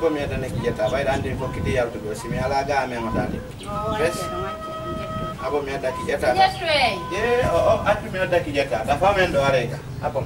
ko mi da nek jetta bay dan din fokki di yalto do simi ala ga me matali bes abo mi da ki jetta ye o atu mi da ki jetta da fa men do areka apom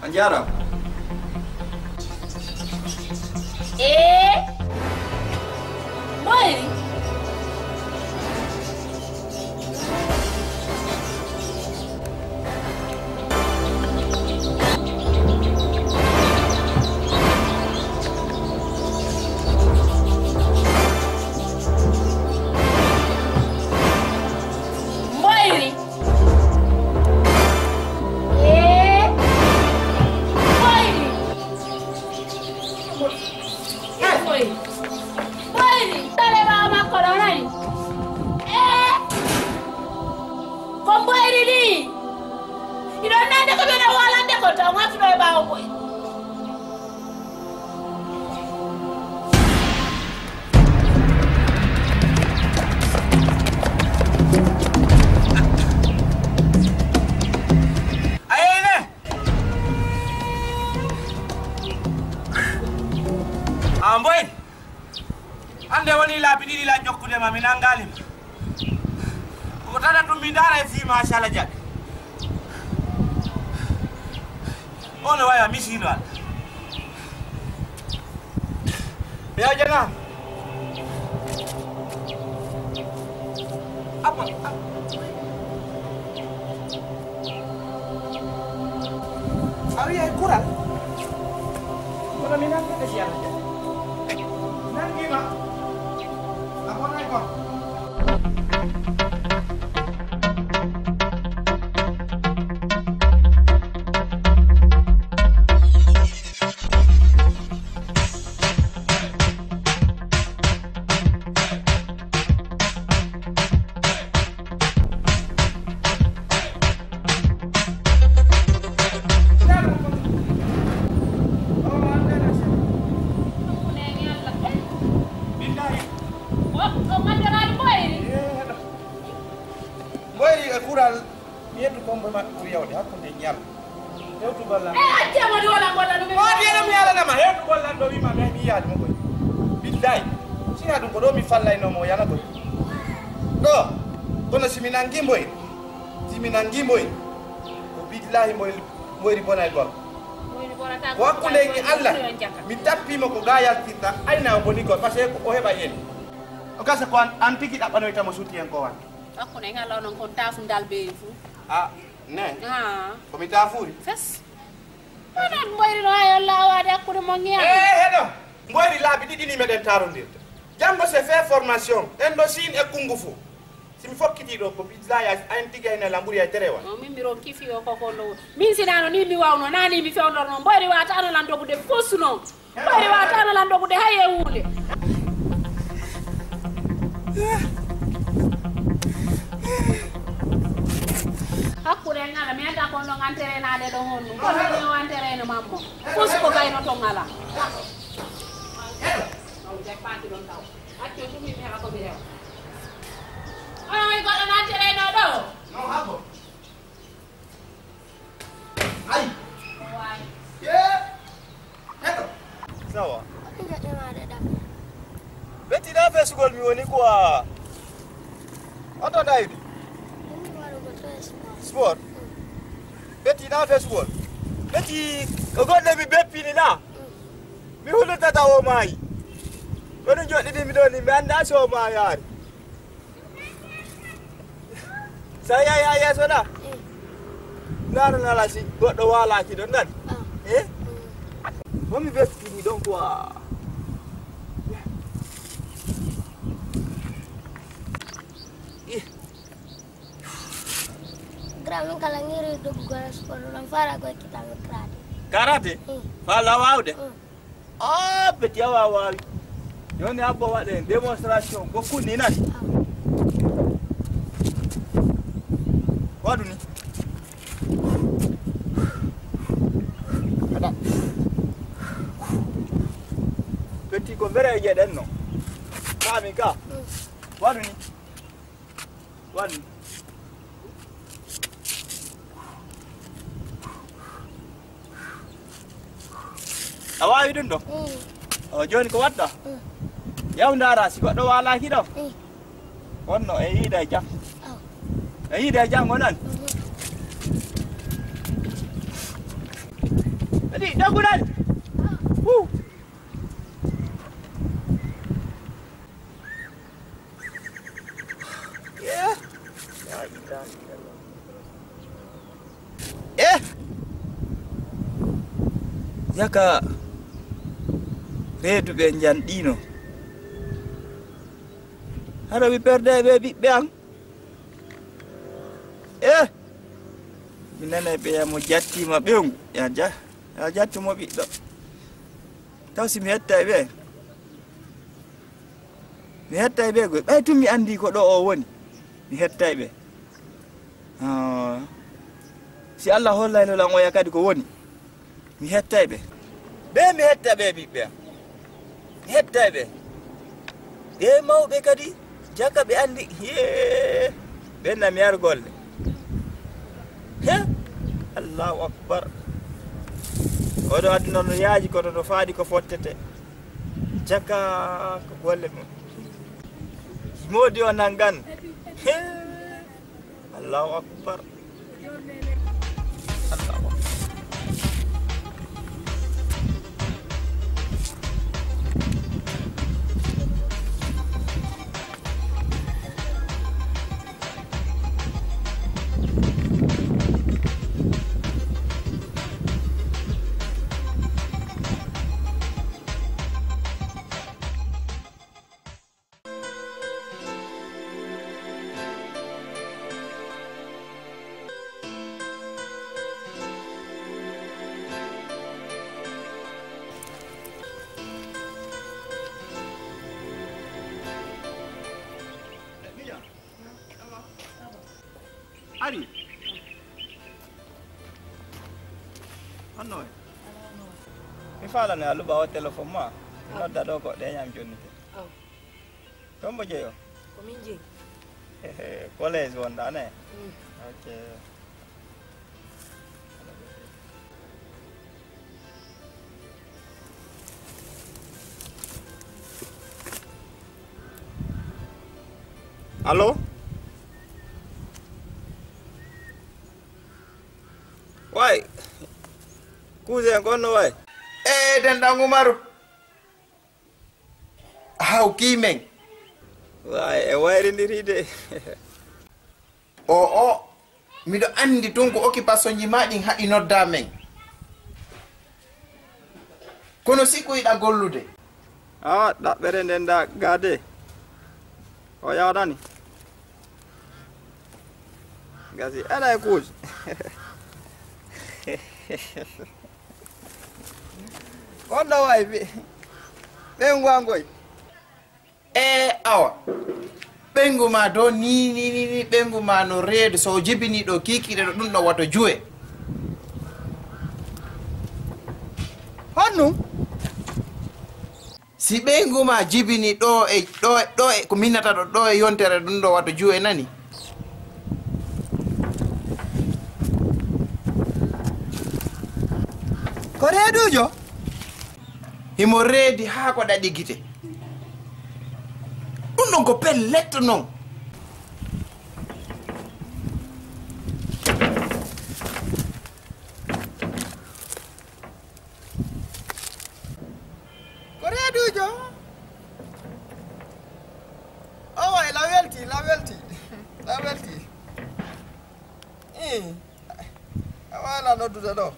Anjara. Boiri. Amboy. Ande woni la bididi la jokkude ma min angalim. Ko tata dum mi dara fi ma sha Allah jabe. Ono waya misino al. Ya jana. Apa? Ari ay kurang. Wala minang ka siya. Nanti mak, apa naik kok? Kural yetu kombo ma kuriyaw de hakkunde nyal yetu gollan acca ma wala gollan dum o de nam yala nama yetu gollan do wi ma be mi yaade mo koy billahi sina dum ko do mi fallay no mo yana koy do kono siminangi moy ko billahi moyri bonay gol moyri bonata ko hakkunde ni Allah mi tappi mo ko gayal titta ayna boni ko parce que o heba yen o kasa ko an tigi dabano tamo suti en ko wan akko ne ngala non kon tafu dal be fu ne ko mi tafuri fes onon moyri no ay Allah waade akkude mo ngiya hedo moyri laabi didi ni meden tarondirde jambo se fait formation en do sin e kungufu simi fokkiti do ko bizaya an tigayna lamburi ay terewa no min biro kifi o ko lo min sinano ni mi wawno nani mi fewndor non moyri wata ana lan dogude fosuno moyri wata ana lan dogude haye wuule hakkude ngala mi anda ko no ngantere naade do honno ko ni wantere no mammo fos ko gayno to ngala no je pati don taw accio dum mi ha ko bi rew ay ko no ngantere no do no habo ay way hedo sawa Tidak ada dah. beti da fe sugol mi woni ko oto daydi Ini baru betul. sport beti da fe sugol beti ko godde mi beppini na mi hulutata o maayi kono joɗɗini mi ɗo ni mi annda so ma yaari sa yahi ha yeeso na Nara nala si goɗɗo walaki ɗon nani e momi bettini ɗon quoi Kami kalau ngiri do bukan sekolah orang fara gue kita ngekrati. Karate? Fala wawde? Ah, beti wawawi. Joni abba waɗe démonstration ko kunni nani? Waɗu ni? Ada. Beti ko mbere jeɗen no. Kami ka. Waɗu ni? Waɗu ni? Awawi ɗum ɗo o joni ko watta yaw dara si goɗɗo walaki ɗo wonno e yiida e jam e yiida e jam gonan adi dagguɗani yaka reeduɓe janɗino haɗa mi perde ɓe ɓiɓɓe an mi nana ɓe mo jattima ɓewngu ya jattimo ɓiɗɗo taw si mi hetta ɓe goy ɓay tum mi andi ko ɗo o woni mi hetta ɓe si Allah hollayno lan oya kadi ko woni mi hetta ɓe mi hetta ɓe ɓiɓɓe am mi hetta ɓe mawɓe kadi jaka ɓe andi ɓenna mi yar golle Allahu akbar oɗo aduna no yaaji koto no faadi ko fottete jaka ko golle mum modi o nangan Allahu akbar Ari. Ano? Mi fala ne alu bawa telepon ma. No dado kok de nyam joni. Oh. Tombo je yo. Kominje. College wonda ne. Okay. Halo? Wai, kuze ngono wai. Dendang Umaru. How kimeng? Wai, wai ndiri de. Miɗo andi tun ko occupation ji maɗin haɗi nodda men. Kono sikku yiɗa gollude. Ɗaɓɓere nden da gade. O yawdani. Gasi, ala e kuuj. Wonɗo way ɓen wangoy awa ɓengu ma do ni ɓengu ma no reedu so jibini ɗo kikiɗe ɗo ɗum ɗo wato juwe honnu si ɓengu ma jibini ɗo e ko minnata ɗo e yontere ɗum ɗo wato juwe nani ko reedujo himo reedi haa ko ɗaɗi gite ɗum ɗon ko pelletto noon ko reedujo way la welti Wala noddude ɗo.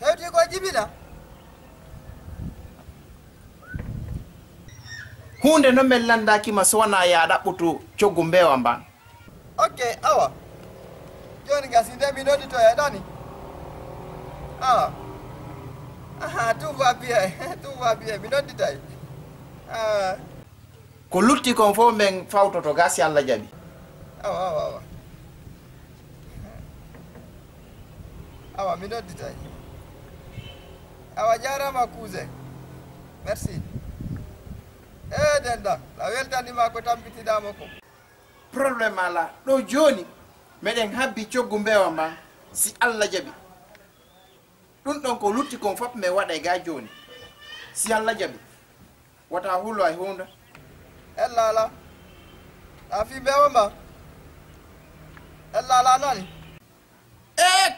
Hewti ko jibina. hunde no min landakima so wona ya ɗaɓɓutu coggu mbewa mban. Ok, awa. Joni gasi nde mi nodditoya ɗani. Awa. Aha, tout va bien. Tout va bien. Mi nodditay. Ko lutti kon fof min fawtoto gasi Allah jaɓi. Awa. Awa, mi nodditay. Awa jarama cousin. Merci. Denda, a weltanima ko tampitiɗama ko. Probléme ala ɗo joni meɗen habbi coggu mbewa mban si Allah jaɓi. ɗum ɗon ko lutti kon fof min waɗa ga joni si Allah jaɓi wata hulo ay hunde. Ellala a fi mbewa mba ellala nani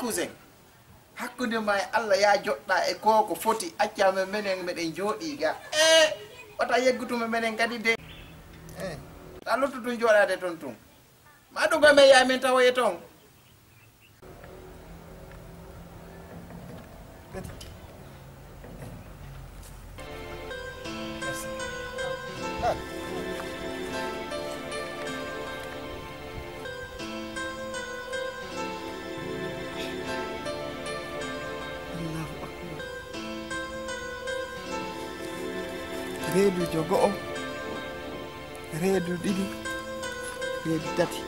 cousin hakkude ma e Allah ya joɗɗa e ko foti accama menen meɗen jooɗi ga wata yeggutuma menen kadi de ta lottutu jooɗade toon tun ma ɗum ga men yamin tawoye toon. reedujo go'o reedu ɗiɗi reedu tati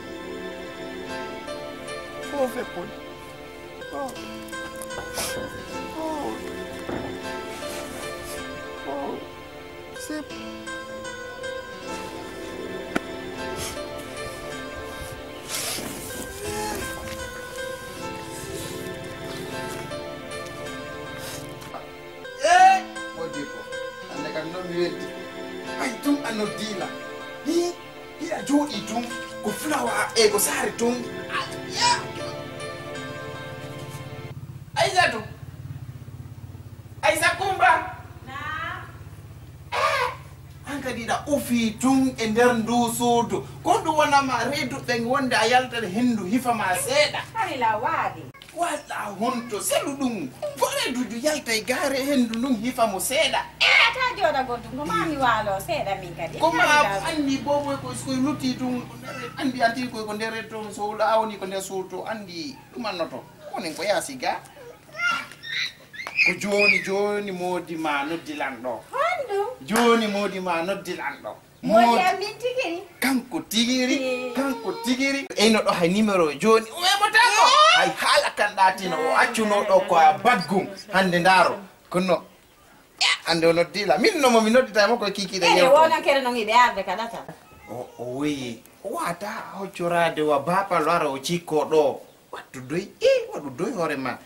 fof feppol sep ay tum ano dila hiɗa jooɗi tum ko fulawa e ko saare tum aysatu aysa kumba an kadi ɗa ufi tum e nder ndu suudu ko ɗum wonama reedu ɓen wonde a yaltere henndu hifama seeɗa harila waaɗi walla honto selu ɗum fo reedujo yalta e gaare henndu ndun hifamo seeɗa ta jooɗa goddum ko mami waalo seeɗa min kadi koma andi boboy koye lutti tum andi anti koye ko nder to so awni ko nder suudu andi ɗum annoto wonen ko yaasi ga ko joni modi ma noddilan ɗo honɗum joni modi ma noddilan ɗo modi am min tigiri kanko tigiri eyno ɗo hay numéro joni weɓotako hay haala kan ɗatino o accuno ɗo ko a baggum hande ndaaro kono ande o noddila min nomo mi nodditamo koye kikiɗe yewto wonankere noon yiɓe arde kaɗata o weyi o wata hoccorade wa bapal wara o cikko ɗo wattu doy waɗu doy hoore ma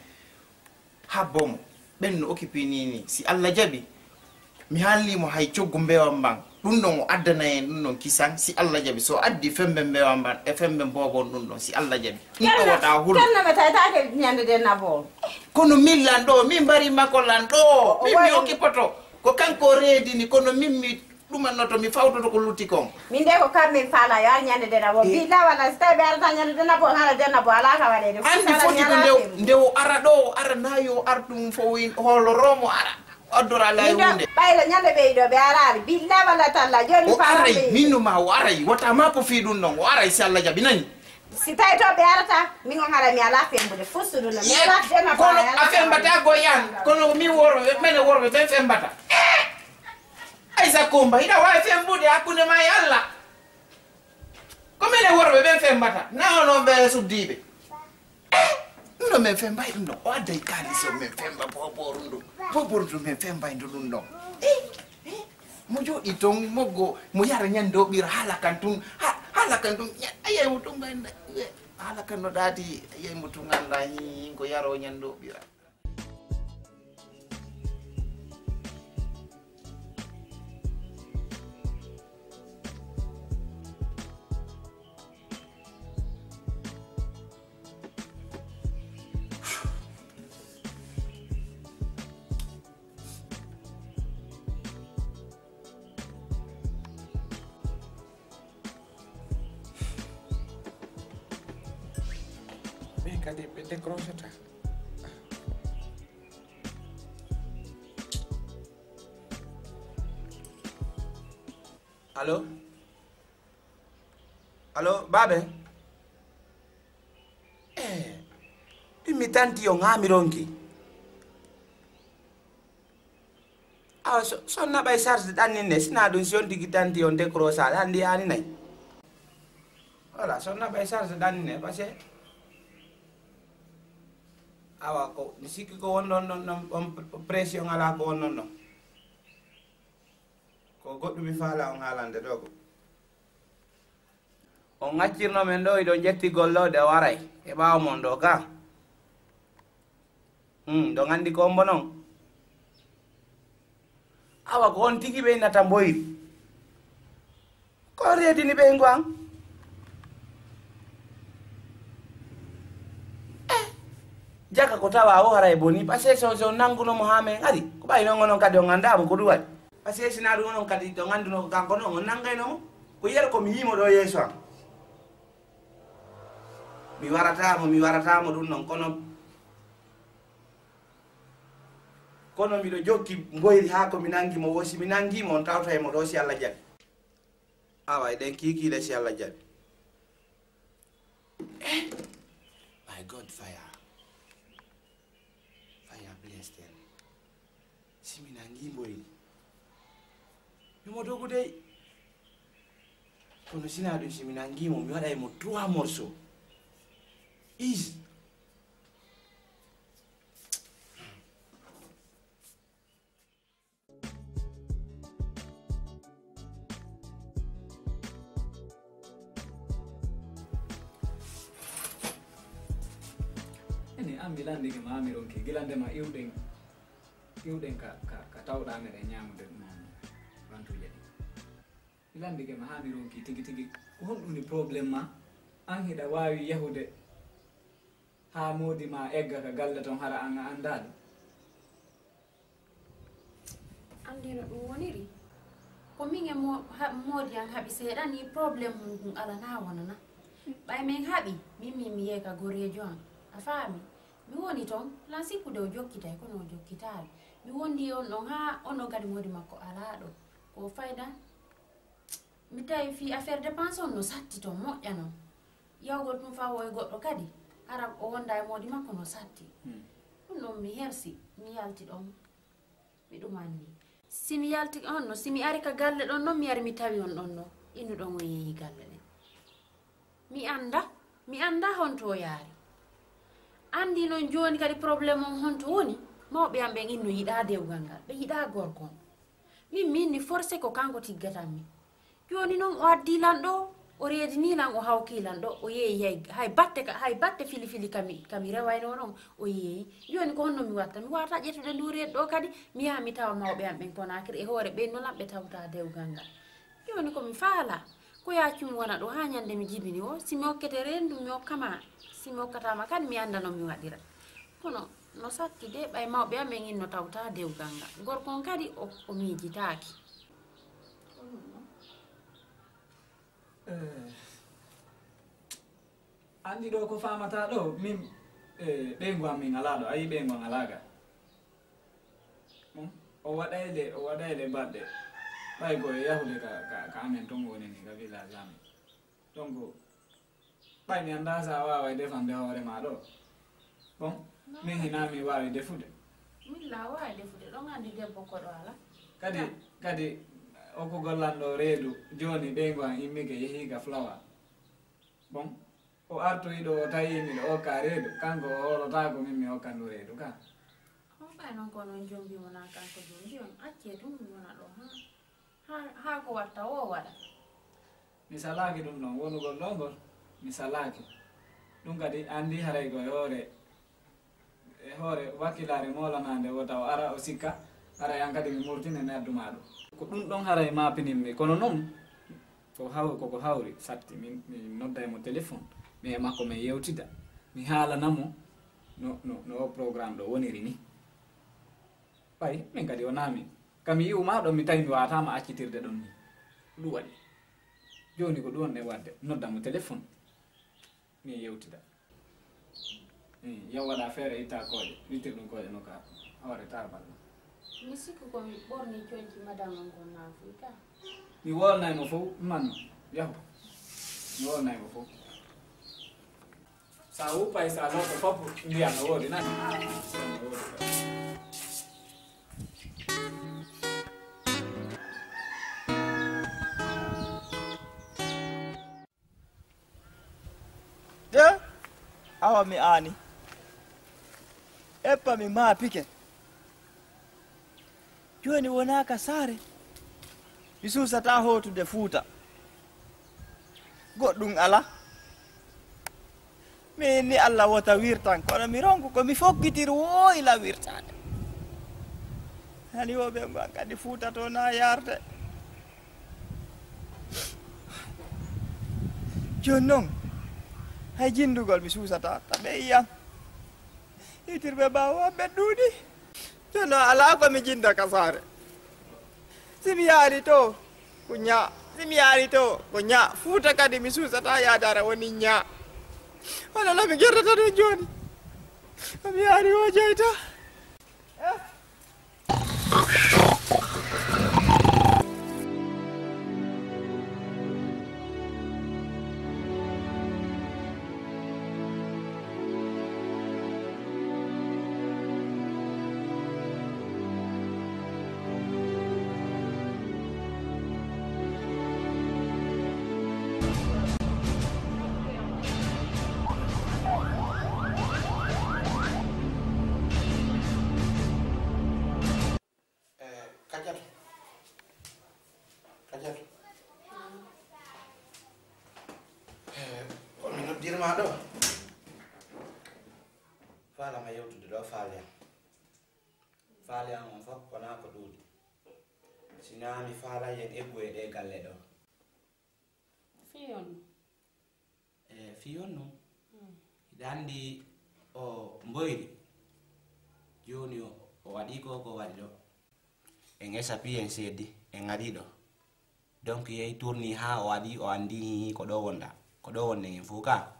habbomo ɓen no occupinini si Allah jaɓi mi hallimo hay coggu mbewa mban ɗum ɗon o addana en ɗum ɗon kisan si Allah jaɓi so addi fembe mbewa mban e fembe mbobon ɗum ɗon si Allah jaɓi ɗum ɗo wata hulo kennome tawitake ñande de nabol kono min lan ɗo min mbari makko lan ɗo min mi occupoto ko kanko reedini kono min mi ɗumannoto mi fawtoto ko lutti kon min de ko kam min faala yo ar ñande de nabol billa walla so tawi ɓe arata ñande de nabol hala de nabol ala ka waɗede andi foti ko nde o ara ɗo o ara nayo ar ɗum fo hooloromo ara addora lay hunde ɓayla ñande ɓeyɗo ɓe arari billa walla talla joni o aray minnuma o aray wata ma po fi ɗum ɗon o aray si Allah jaɓi nani si tawi to ɓe arata min on hara mi ala fembude fustuduno mi ala dena kono a fembata goyan kono min worɓe mene worɓe ɓen fembata aysa kumba hiɗa wawi fembude hakkude ma e Allah ko mine worɓe ɓen fembata nawono ɓe suddiɓe ɗum ɗo min fembay ɗum ɗon o adday kalis o min femba boborum ɗum min fembay ndu ɗum ɗon mo jooɗi toon moggo mo yara ñande o ɓira haala kan tun ayaymo tun ganda haala kan no ɗaati ayaymo tun anda hi ko yaro ñande o ɓira kadi ɓe décrochata. Allo? Allo, babe? Mi tanti yo ngami ronki. Awa sonna bay charge dan ni ne sina dun sion digi tanti on décrochage andi ani nay. Voilà, sonna bay charge dan ni ne parce que awa ko ni sikki ko won non pression ala ko won non. Ko goddo mi faala on halande dogo. On ngaccirno men do ido jetti gollode waray e baaw mon do ka. Do ngandi ko mbonon. Awa ko on tigi be nata Boiri. Ko redini be ngwang. Jaka ko tawa o haray boni parce que so nanguno mo hame ngari ko bay non non kadi on nganda ko duwat. Parce que sina du non kadi to nganduno kanko non nangay no ko yero ko mi yimo do yeso am. Mi warata mo dun non kono mi do jokki Boiri ha ko mi nangi mo wosi mi nangi mo on tawta e mo do si Allah jabi. Awa den kiki le si Allah jabi. My God, fire bless them. Si mi nangi Boiri mi mo dogo dey kono sina dun si mi nangi mo mi wada e mo 3 morceaux easy. Ambilande ke mami ronki gilande ma iwden ka tawda mere nyamude non bantu jadi gilande ke ma hami ronki tigi ko hondum ni problem ma an hida wawi yahude ha modi ma egga ka galle ton hara an andado andino dum woniri ko minge modi an habi seeda ni problem mun ala na wonana bay men habi mimi mi yeka gorejo an afami mi woni ton la siku de jokkita ko no jokkital mi wondi on non ha ono gadi modi makko ala do ko fayda mi tay fi affaire de pension no satti to mojjano yawgol tum fa woy goddo kadi arab o wonda e modi makko no satti non mi hersi mi yalti don mi dum anni simi yalti on no simi ari ka galle don no mi ari mi tawi on don no inu don o yeyi galle den mi anda honto yaari andi non joni kadi problème on honto woni mawbe ambe inno yida dewgal ngal be yida gorko min ni forcé ko kanko tiggatammi joni non o addi lando o redini lan o hawki lando o yeyi hay batte fili kami rewayno non o yeyi joni ko honno mi wata ƴettude ndureede do kadi mi yaha mi tawa mawbe ambe Konakri e hoore be no lambe tawta dewgal ngal joni ko mi faala ko yaacum wona do ha nyande mi jibini o simi hokkete rendu mi hokkama simi hokkatama kadi mi anda no mi wadira kono no satti de bay mawbe ambe inno tawta dewgal ngal gorkon kadi o miijitaaki andi do ko famata do min be ngwa min ala do ayi be ngwa alaga o wadayle badde bay go yahude ka amen ton woni ni ga village am donc bay mi anda sa wawa defande hoore ma do bon min hina mi wawi defude min la wawi defude don andi debbo ko do ala kadi o ko gollando reedu joni be ngwa immige yehiga flower bon o arto ido tayimi do o ka reedu kanko holota ko min mi hokkando reedu ka bay non ko non jombi wona kanko joni on acce dum wona do ha ko watta o wada mi salaki dum non wonugol ɗon ngol mi salaki ɗum kadi andi haray ko e hoore wakkilare molanande wota o ara o sikka haray an kadi mi murtine nedduma ɗum ko ɗum ɗon haray mapininmi kono noon koko hawri satti mi nodda e mo téléphone mi e makko min yewtida mi haalanamo no o programme ɗo woniri ni ɓay min kadi o naami kami yiwma ɗon mi tawi mi watama accitirde ɗon ni ɗum waɗi joni ko ɗum wonde wadde nodda mo téléphone mi yewtida Yo waɗa feere itta koƴe wittir ɗum koƴe no ka hoore ta balla mi sikku ko mi ɓorni coñci madame on gon naafuy ka mi wolnaymo fof manno yahu mi wolnaymo fof sa wuppay sa looto fof mbiya no woodi nani de awa mi ani eppa mi ma pike joni wonaka saare mi susata hotude fuuta goɗɗum ala min ni Allah wota wirtan kono mi ronku ko mi foggitir woyla wirtade hani woɓe gon kadi fuuta to na yarde joni noon hay jindugol mi susata taɓe yiyam hitirɓe bawa ɓedduɗi jono ala ko mi jinda ka saare simi yaari to ko ña simi yaari to ko ña fuuta kadi mi susata yadara woni ña hono la mi gerdata ɗo joni mi yaari o jeyta dirma ɗo falama yewtude ɗo faaliyan on fof kona ko ɗuuɗi sinami faala yen eggu e ɗe galle ɗo fiyon fiyon noon hiɗa andi o Boiri joni o waɗi ko waɗi ɗo en esapi en seedi en ari ɗo donc yehi tourni ha o waɗi o andi ko ɗo wonɗa ko ɗo wonde en fof ka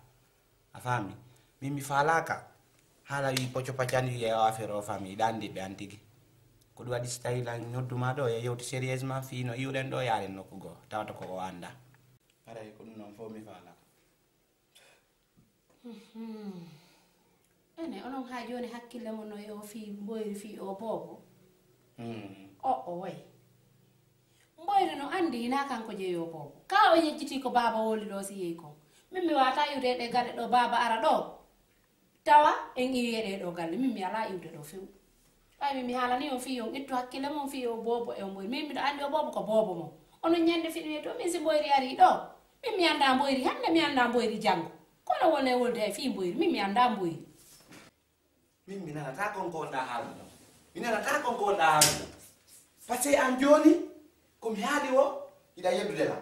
a faami min mi falaka hala wi pocco paccani wi o affaire o fami ɗandi ɓe antigi ko ɗum waɗi so tawi la nodduma ɗo e yewti sérieusement fi no iwɗen ɗo yaaren nokku goo tawata koko anda aray ko ɗum noon fof mi falaka ene onon ha joni hakkille mon no yo fi Boiri fi o boobo o way Boiri no andi hina kanko jeeyo boobo ka o yejjiti ko baba woli ɗo si yeyi kon min mi wata iwde ɗe galle ɗo baba ara ɗo tawa en iwi ɗe ɗo galle min mi ala iwde ɗo few ɓay min mi haalani o fi on ittu hakkille mon fi o boobo e o Boiri min mbiɗo andi o boobo ko boobo mon onon ñande fiɗi to min si Boiri ari ɗo min mi anda Boiri hande mi anda Boiri janggo kono wone wolde e fi Boiri min mi anda Boiri min mi nanata konko wonɗa haaluɗo mi nanata konko wonɗa haaluɗo par ce que an joni komi haali o hiɗa yeddude la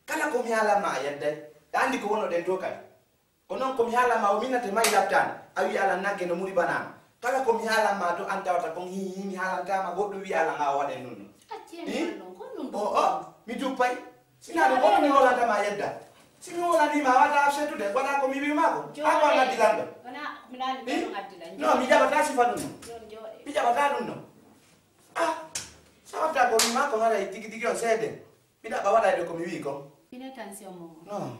kala komi haalanma a yedday ɗa andi ko wonoɗen to kadi ko noon komi haalanma o minnate mayi labtani a wi ala nagge no muri banama kala komi haalanma to an tawata kon hi mi haalantama goɗɗo wi ala ma o waɗen nonno mi juppay sinaɗo goɗɗo mi wolantama a yedda simi wolanima a wata absentude waɗa ko mi wimako ako a gaddilanɗo non mi jaɓata sifa ɗum no mi jaɓata ɗum no sawata ko wima ko haɗa tigi tigi on seede mi ɗaɓa waɗayde komi wi kon ine tension mo non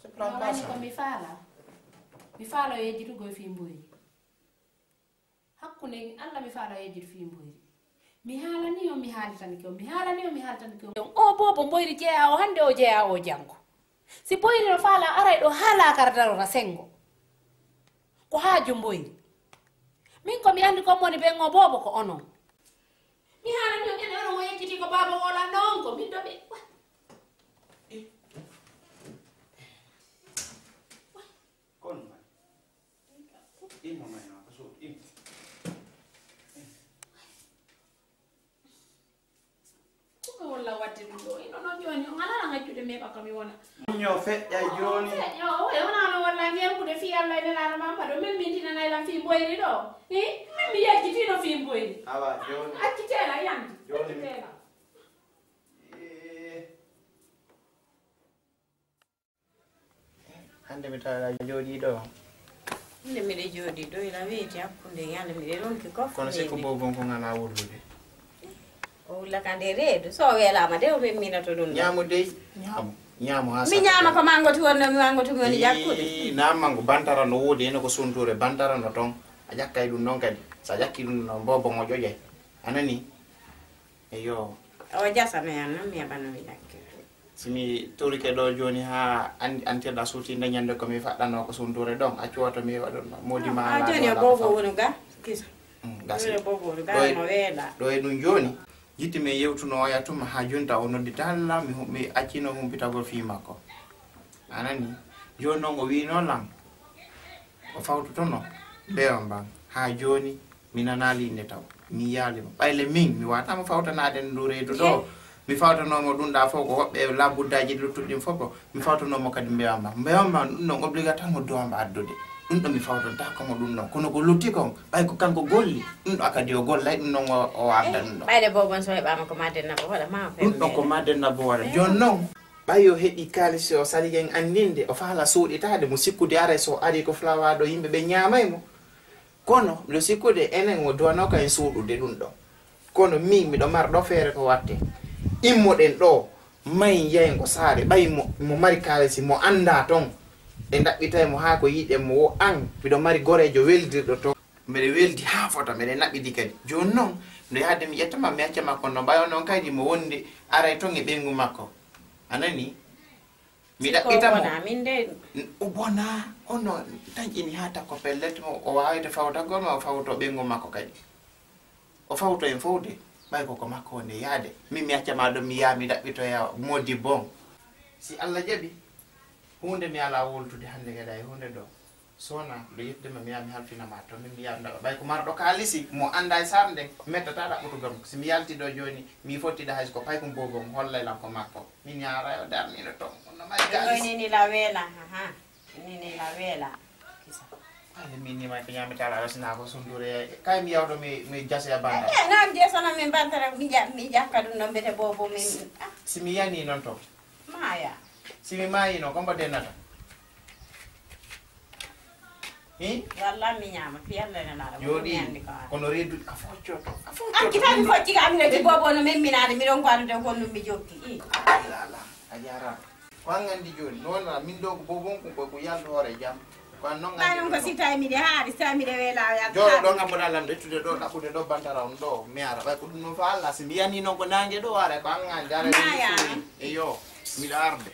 c'est pas wani ko mi faala yejjitugo e fi Boiri hakkunde Allah mi faala yejjitu fi Boiri mi haalani o mi haalitanike o mi haalani o mi haalitanike o boobo Boiri jeeya o hande o jeeya o janggo si Boiri no faala aray ɗo haala kara darota sengo ko haaju Boiri min ko mi andi ko moni ɓen o boobo ko onon mi haalani o ene onon o yejjiti ko baba wola noon ko min ɗo ɓe walla wadde ɗum ɗo ino noon joni on alala ngaccude meeɓa komi wona ño feƴƴay joni o wonano walla yembude fi Allah e nelano mamma ɗo min mintinanaylan fi Boiri ɗo min mi yejjitino fi Boiri awa joni accitela yande joni accitela hande mi tawa jooɗi ɗo nde miɗe jooɗi ɗo ila weeti hakkunde yande miɗe ronki kof kono sikku bobon ko ngala wurdude o wullaka nde reedu so welama de o ɓemminato ɗum ñaamu dey ñaamu ha mi ñaama ko mangoti wonno mi mangoti mi woni jakkude na mango bantara no woodi ene ko sunture bantara no ton a jakkay ɗum noon kadi sa jakki ɗum no bobon o ƴoƴay anani eyo o jasame an noon mi heɓano mi jakkira simi torike ɗo joni ha antirɗa suutinde ñande komi faɗɗano ko sunture ɗon accu oto mi waɗon modi ma joni o bobo wonu ga kisa gasi bobo wonu ga no weeɗa ɗo e ɗum joni yitti min yewtuno oya tuma ha jonta o noddita Allah mi accino humpitagol fi makko anani joni noon o wi noon lam o fawtotono ɓewa mban ha joni mi nanalinde taw mi yaalima ɓayle min mi watama fawtanade ndu reedu ɗo mi fawtanomo ɗum ɗa fof ko hoɓɓe labuddaji luttuɗin fof ko mi fawtanomo kadi mbewamba mbewamba ɗum ɗon obligatoire mo dowamba addude ɗum ɗo mi fawtonta komo ɗum ɗon kono ko lutti kon ɓay ko kanko golli ɗum ɗo kadi o gollay ɗum ɗon o warda ɗum ɗon ɓayde bobon so heɓama ko maddenna bo waɗa ma ɗum ɗon ko maddenna bo waɗa joni noon ɓay o heeɓi kalis o sali en andinde o faala suuɗitade mo sikkude ara so ari ko flawa ɗo yimɓeɓe ñamaymo kono mbiɗo sikkude enen o duwanoka en suuɗude ɗum ɗon kono min miɗo mara ɗo feere ko watte immoɗen ɗo mayi yayen ko saare ɓay mo mari kalisi mo anda toon e ɗaɓɓitaymo ha ko yiɗen mo wo an mbiɗo mari gorejo weldirɗo toon mbeɗe weldi ha fota mbeɗe naɓɓidi kadi joni noon mbiɗo yahde mi ƴettama mi acca makko no mbayo noon kadi mo wonde aray toon e ɓengu makko anani mi ɗaɓɓitamo o bona ono taƴƴini ha takko pellet mo o wawide fawtagol ma o fawto ɓengu makko kadi o fawto en fowde ɓay koko makko wonde yaade min mi accama ɗo mi yaha mi ɗaɓɓitoya modi bon si Allah jaɓi hunde mi ala woltude hande kadi e hunde ɗo sona ɗo yettudema mi yaha mi halfinama to min mi yaha mi ɗaɓa ɓay ko marɗo kalisi mo anda e sar nden mettata ɗaɓɓutugam si mi yalti ɗo joni mi fottiɗa hayso ko pay ko bobom hollaylan ko makko min yara o darniɗo toon onno mari kalisi nini la weela nini la weela ale min ni may ko ñamitala rasina ko sundure kay mi yawdo mi jase banda nam jesana min bantara mi jakka ɗum ɗon mbete bobo min si mi yani noon to maya si mi mayi noon kombo dennata walla mi ñama fiyallenenaɗa jooɗi kono reedu a foccoto akkitami focci ka aminoti bobo no memminade miɗon ko adude ko ɗum mi jokki ala a jarama ko an gandi joni noona min ɗo ko bobon ko yaldo hoore jam ɓaynon ko si tawi miɗe haari so tawi miɗe weela jooɗo ɗo gamboɗa lam ɗettude ɗo ɗaɓɓude ɗo bantara on ɗo mi ara ɓay ko ɗum noon fa Allah si mi yani noon ko nangue ɗo ara ko an an jara eyo miɗo arde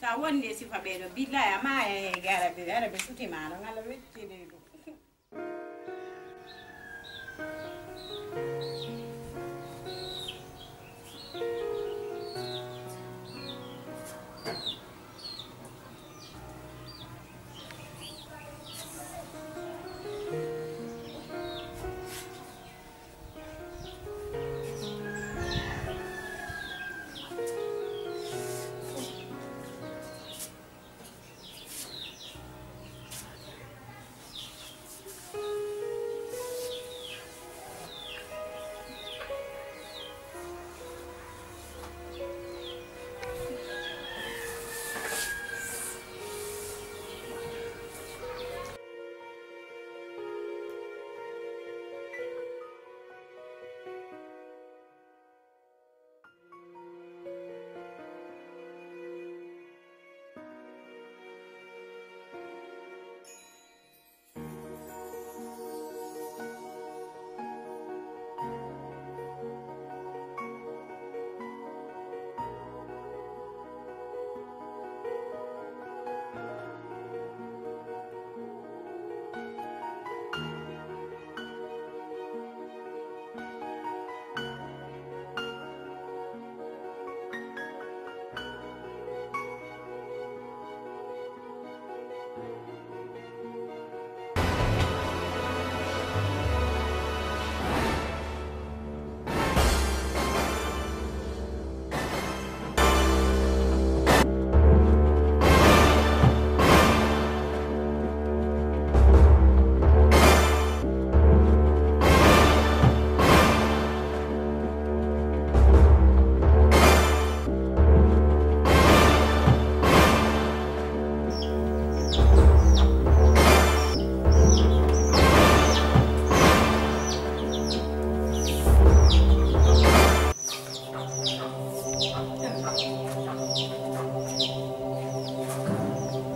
sa wonde sifa ɓeɗo billahi a maya hege araɓe sutimano ngala weccide ɗum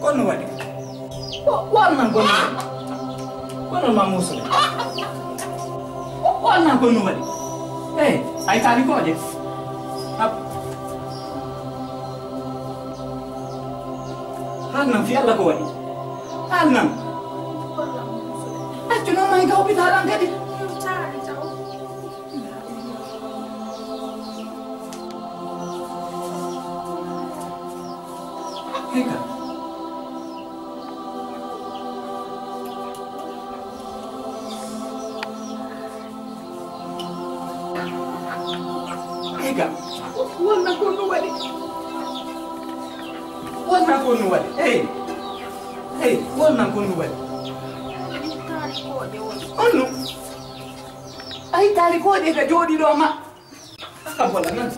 kono wadi wannan kono mamuso wannan kono wadi ay tali ko je hanam fi Allah ko wadi hanam ajuno mai kau bitaran kadi Heka. Heka. Wana kono wadi. Hey, wana kono wadi. Ono. Ai tali ko de ka jodi do ma. Aka bola nan.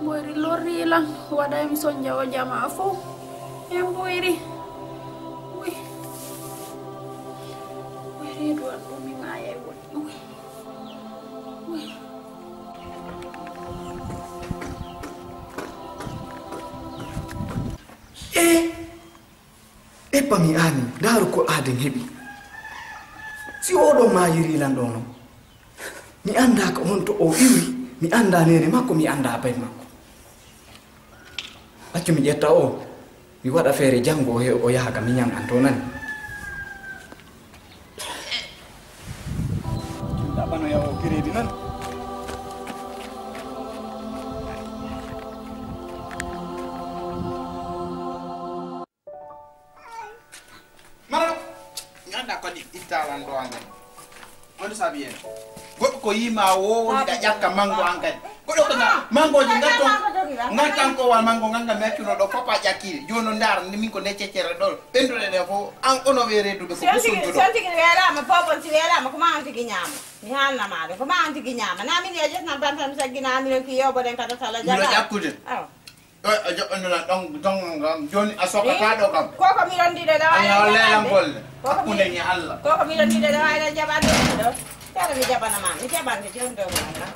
Boiri lori lang waday mi sonja o jama fo em boiri ui boiri do mi maya woni ui pami ani daru ko aden hebi si odo mayiri lan dono mi anda ko honto o iwi mi anda nene makko mi anda bay makko accu mi jetta o mi wada feere jango o yaha mi nyam antonan da bano ya o kiredi nan mara nganda ko di italan do angan on sabien goddo ko yima wo da jakka mango angan goddo ko mango ji ngatto ngantan ko wal mango nganga mettuno do papa jakiri jono ndar ni min ko ne cecere do bendule de fo an ono we redu be ko busundu do senti wera ma popo si wera ma ko ma anti ginyama mi hanna ma ko ma anti ginyama na min ya jetna bantam sa gina mi ko yobo den kata sala jaba mi jakkude joni asoka kado kam koko mi rondi de da ay lelam bol akune ni Allah koko mi rondi de da ay jabande do tara mi jabana ma mi jabande jondo ma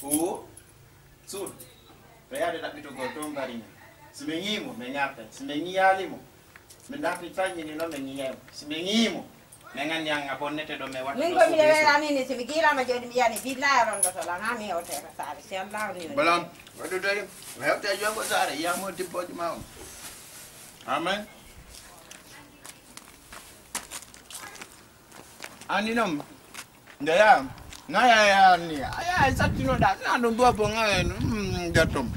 o sul reade da bito go to ngarinya simengimo menyata simengiyalimo mendati tanyi ni no menyiyemo simengimo nengan yang abonnete do me wat min ko mi leela ni ni mi gira ma jodi mi yani billahi rondo to la ngami o te sare si Allah ni balam wadu dari me hafta jo ko sare ya mo dibbo di maw amen ani nom ndaya na ya ni aya satino da na do bo ngaen jatom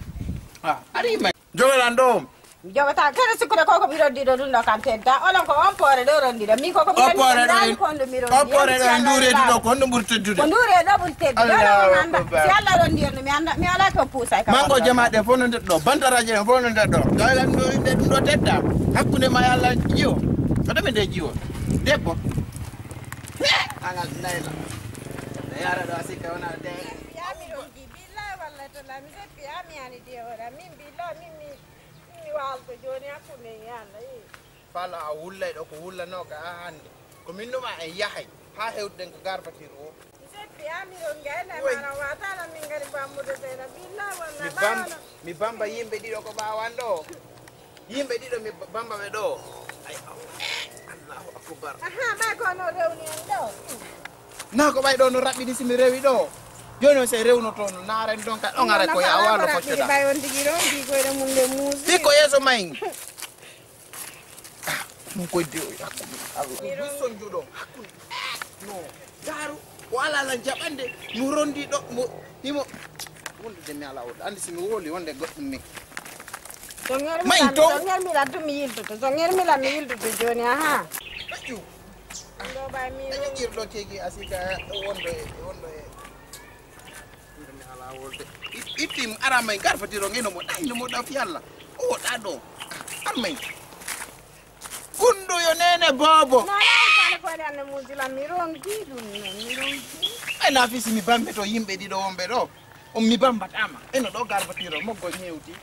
ari me jogelan dom jogata kala sukura koko mi rondi do dun do kam tedda olon ko on pore do rondi do mi koko mi rondi ko ndo mi rondi o pore do ndure do ko ndo burte dude ko ndure do burte do anda si alla rondi no mi anda mi ala ko pusa ka mango jama de fo no do bantaraje fo no do daylan do tedda hakkunde ma yalla jiwo ko be de jiwo debbo angal nayla yara do asika wana de ya mi rondi billahi wallahi to la mi se ya mi ani de ora min billahi min walto joni akune yalla fala a wullay do ko wullano ka hande ko minnuma en yahay ha hewden ko garbatir o seppi amiron gayna mara watala min ngari bammude sena billa walla mi bamba yimbe dido ko bawando yimbe dido mi bamba be do ay Allahu akbar aha ba ko no rewni en do na ko bay do no rabbi di simi rewi do jono se rewno to no naren don ka on ara ko ya walo ko cioda bay on digi ron di ko de mun le musi di ko yeso may mun ko di Allah bu son judo no daru wala la jabande mu rondi do mo himo wonde de mi ala o andi simi woli wonde goddum mi Songer mi la tu mi yildu to songer mi la mi yildu to joni aha ayu do bay mi ni jirdo tegi asika wondo itim aramay garfatiro ngeno mo dai no mo da fi Allah o da do armay kundo yo nene bobo na ya kana ko dan mo dila mi ron ki dun mi ron ki la fi si mi bambe to yimbe di do wombe do o mi bambatama eno do garbatiro moggo ñewti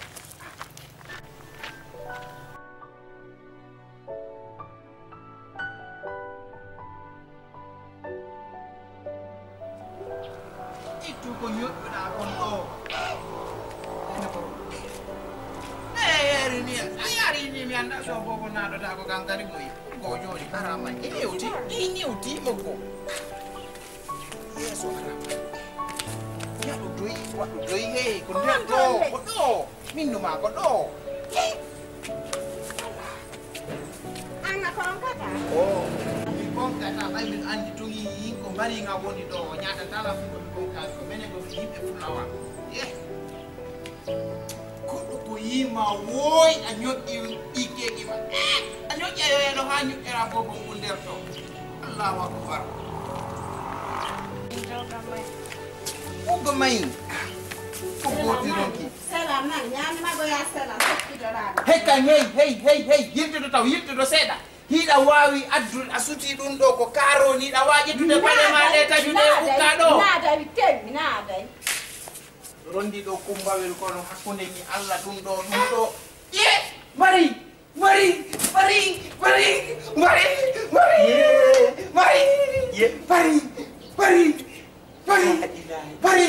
itu ko ñoɗɗuɗa kon ɗo ni mi anda so bobo naɗota ko kankari moyi go joni karama i ñewti moggo yeso karama yaɗu doyi waɗu doyi hey ko nder ɗo ko ɗo minnuma ko ɗo Anna konkata mi konkata ɓay min andi toyi ko mbariga woni ɗo o ñatatala fuko mi konkata ko menen ɗo yimɓe fulawa goɗɗo ko yima woy a ñoƴƴi ɓikkeji ma a ñoƴƴa yoyeno ha ñoƴƴera bobo mu nder to allahu akbar uggo mayi ko goti ronki Selam nan nyami mago ya selam tokkitoɗaɗo hekka hey yirtude taw yirtude seeɗa hiɗa wawi addude a suti ɗum ɗo ko karoni ɗa wawi ƴettude paɗe ma ɗe tajude ukka ɗo naadawi temmi naadayi rondi ɗo kumbawel kono hakkunde ni Allah ɗum ɗo ye mari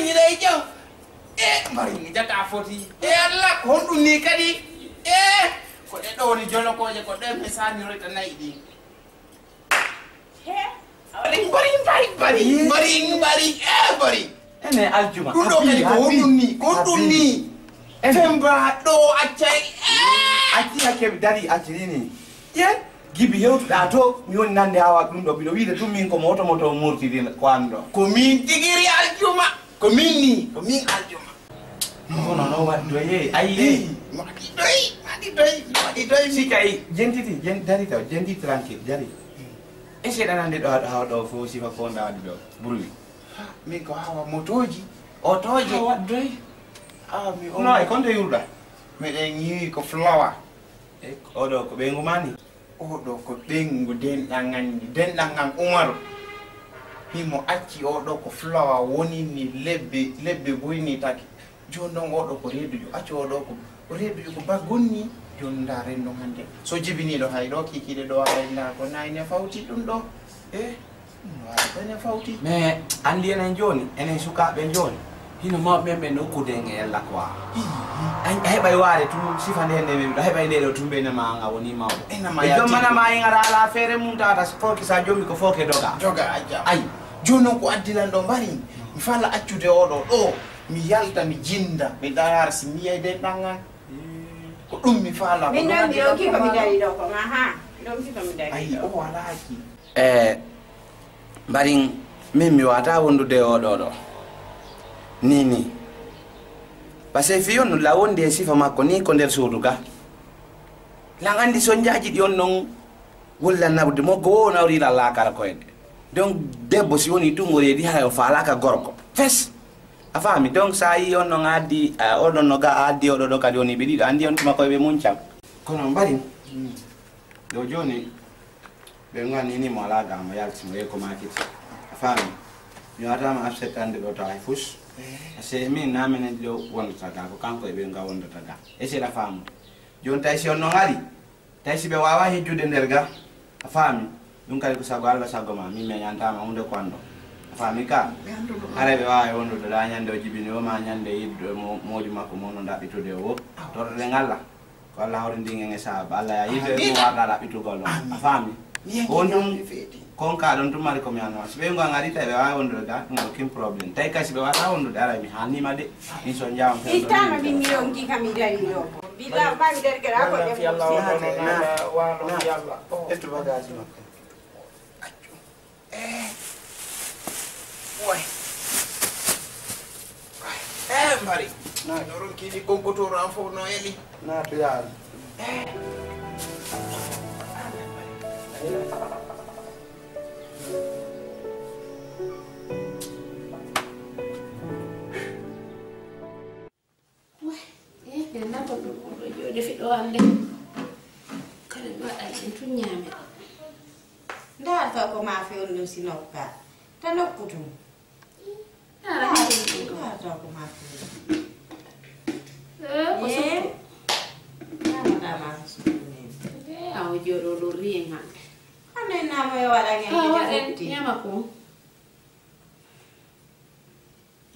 ñiɗa e jaw mari mi jata foti Allah ko honɗum ni kadi ko ɗe ɗo woni jolokoje ko ɗe mi sanirota nayi ɗi bari ene aljuma ɗum ɗo kadi ko honɗum ni femba ɗo accay acci hakkeɓe dari accirini yen gibi hewtuɗa to mi woni nande hawa ɗum ɗo mbiɗo wiide tum min ko moto murtiri ko anɗo ko min tigiri aljuma ko min aljuma kono noon waɗi doye ayi maɗi doyi sika jentiti dari taw jenti tranquille jari e seeɗanande ɗo hawa ɗo fo sifa ko wonɗa waɗi ɗo bruit min ko hawa motoji otoje waɗi doye no e konde yurɗa meɗen yiwi ko flower e oɗo ko ɓeygu mani oɗo ko ɓengu denɗan umaru himo acci oɗo ko flower woni ni lebbe boyni taki joni noon oɗo ko reedujo acci oɗo ko reedujo ko baggonni joni nda rendo hande so jibiniɗo hay ɗo kikiɗe ɗo waɗa ko nayne fawti ɗum ɗo waɗane fawti mais andi enen joni enen sukaɓe joni hino mawɓe men ɓe nokkude e ella quoi a heɓay waade tum sifa nde nde ɗo heɓay nde ɗo tumɓene ma anga woni mawɓe e jommanama e gara ala feere mum tawata foki sa jommi ko foke doga ay joni noon ko addilan ɗo mbari mi falla accude oɗo ɗo mi yalta mi jinda mi ɗayara si mi yiyay den ɗangan ko ɗum mi fala min noon mbiɗon ki komi dari ɗo ko aha ɗon ki komi dari ayi o walaki mbarin min mi wata wondude oɗo ɗo ni par ce que fiyon no la wonde e sifa makko ni ko nder suudu ga lan andi so jaaji ɗi on noon wolla nabde moggo wo nawrila lakara koyɗe donc debbo si woni tum o reedi hay o falaka gorko fes a faami donc sa yi on noon addi oɗon no ga addi oɗo ɗo kadi woni ɓe ɗiɗo andi on tuma koye ɓe muncam kono mbari ɗo joni ɓe ganinimo ala gamo yaltimo yeyi ko makiti a faami mi watama absetande ɗo tawa fus c'est min namenen ɗo wondata ga ko kanko e ɓe ga wondata ga e c'est la femme joni tawi si on noon ari tawi si ɓe wawa hejjude nder ga a faami ɗum kadi ko sago Allah sago ma min mi ñantama hunde ko anɗo a faami ka hara ɓe wawa wondude ɗa ñande o jibini o ma ñande yidde moodi makko mono ɗaɓɓitude o torɗe ngalla ko Allah hawrindingen e sahaba Allah ya yidde mo warɗa ɗaɓɓitugol ɗon a faami on ɗum konka ɗon tumari komi annoma so ɓe ngo ngari tawi ɓe wawi wondude ga ɗum aucun probléme tawi kasi ɓe wata wondude ara mi hannima de min so jawam ittama min mi yonki kam mi dari ɗo billa mami dergueɗa ko ɗem ettu bagage makko mbari no ronkiɗi gonkotoro an fof no eli nato yaadu defi ɗo hande kala mi waɗa ɗen tun ñaame ndar fa ko ma fewno sinokka ta nokkutum toko mati. Ko suttu. Nama suttu ni. Aw joro lo ringa. Ane nama yo wala ngi Waɗen nyama ko.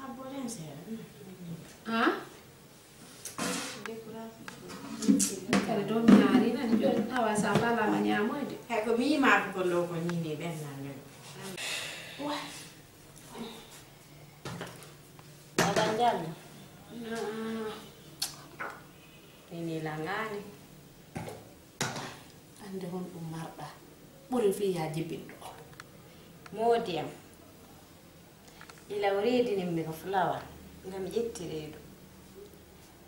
Abolen se. Ha? Kare do nyari na jo awa sambala ma nyamoyde. Hay ko mi ma ko lo ko ni ni ben nan. Wah. Ada jalan. Ini langani. Ande hon ɗum marɗa ɓuri fi yaji ɓiɗɗo Modiam. Ila wredinimmi ko fulawa ngam ƴetti reedu.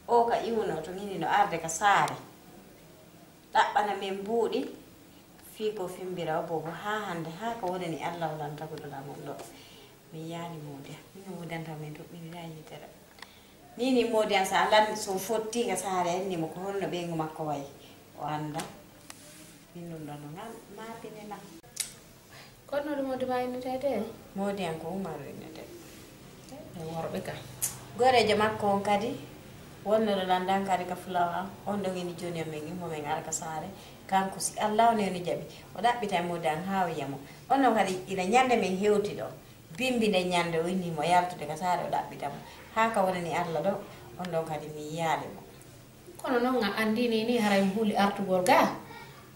O ka iwno to ngini no arde ka saare. Ɗaɓɓana min buuɗi fii ko fimbira o bobo ha hande ha ko wonani Allah wolanta ko ɗola mon ɗo. Min yaani Modiam. Min wodanta min ɗuɓɓinira yitere. Nini Modiam sa lan so fottinga saare enni mo ko honno ɓeygu makko wayi. O anda. Min ɗum ɗon no maapinena. kono ɗum ode ma innetede Modiam ko Umaru innete. e worɓe ka Gorejo makko on kadi wonno ɗo landan kadi ka fulawa on ɗo ngini joni amen immo men ara ka saare kanko si Allah on eni jaɓi o ɗaɓɓita e Modiam ha o yiyamo on ɗon kadi ila ñande men hewti ɗo bimbi nde ñande o innimo yaltude ka saare o ɗaɓɓitamo ha ka wonani Allah ɗo on ɗon kadi mi yaalimo. kono noon a andini ni haray mo huuli artugol ga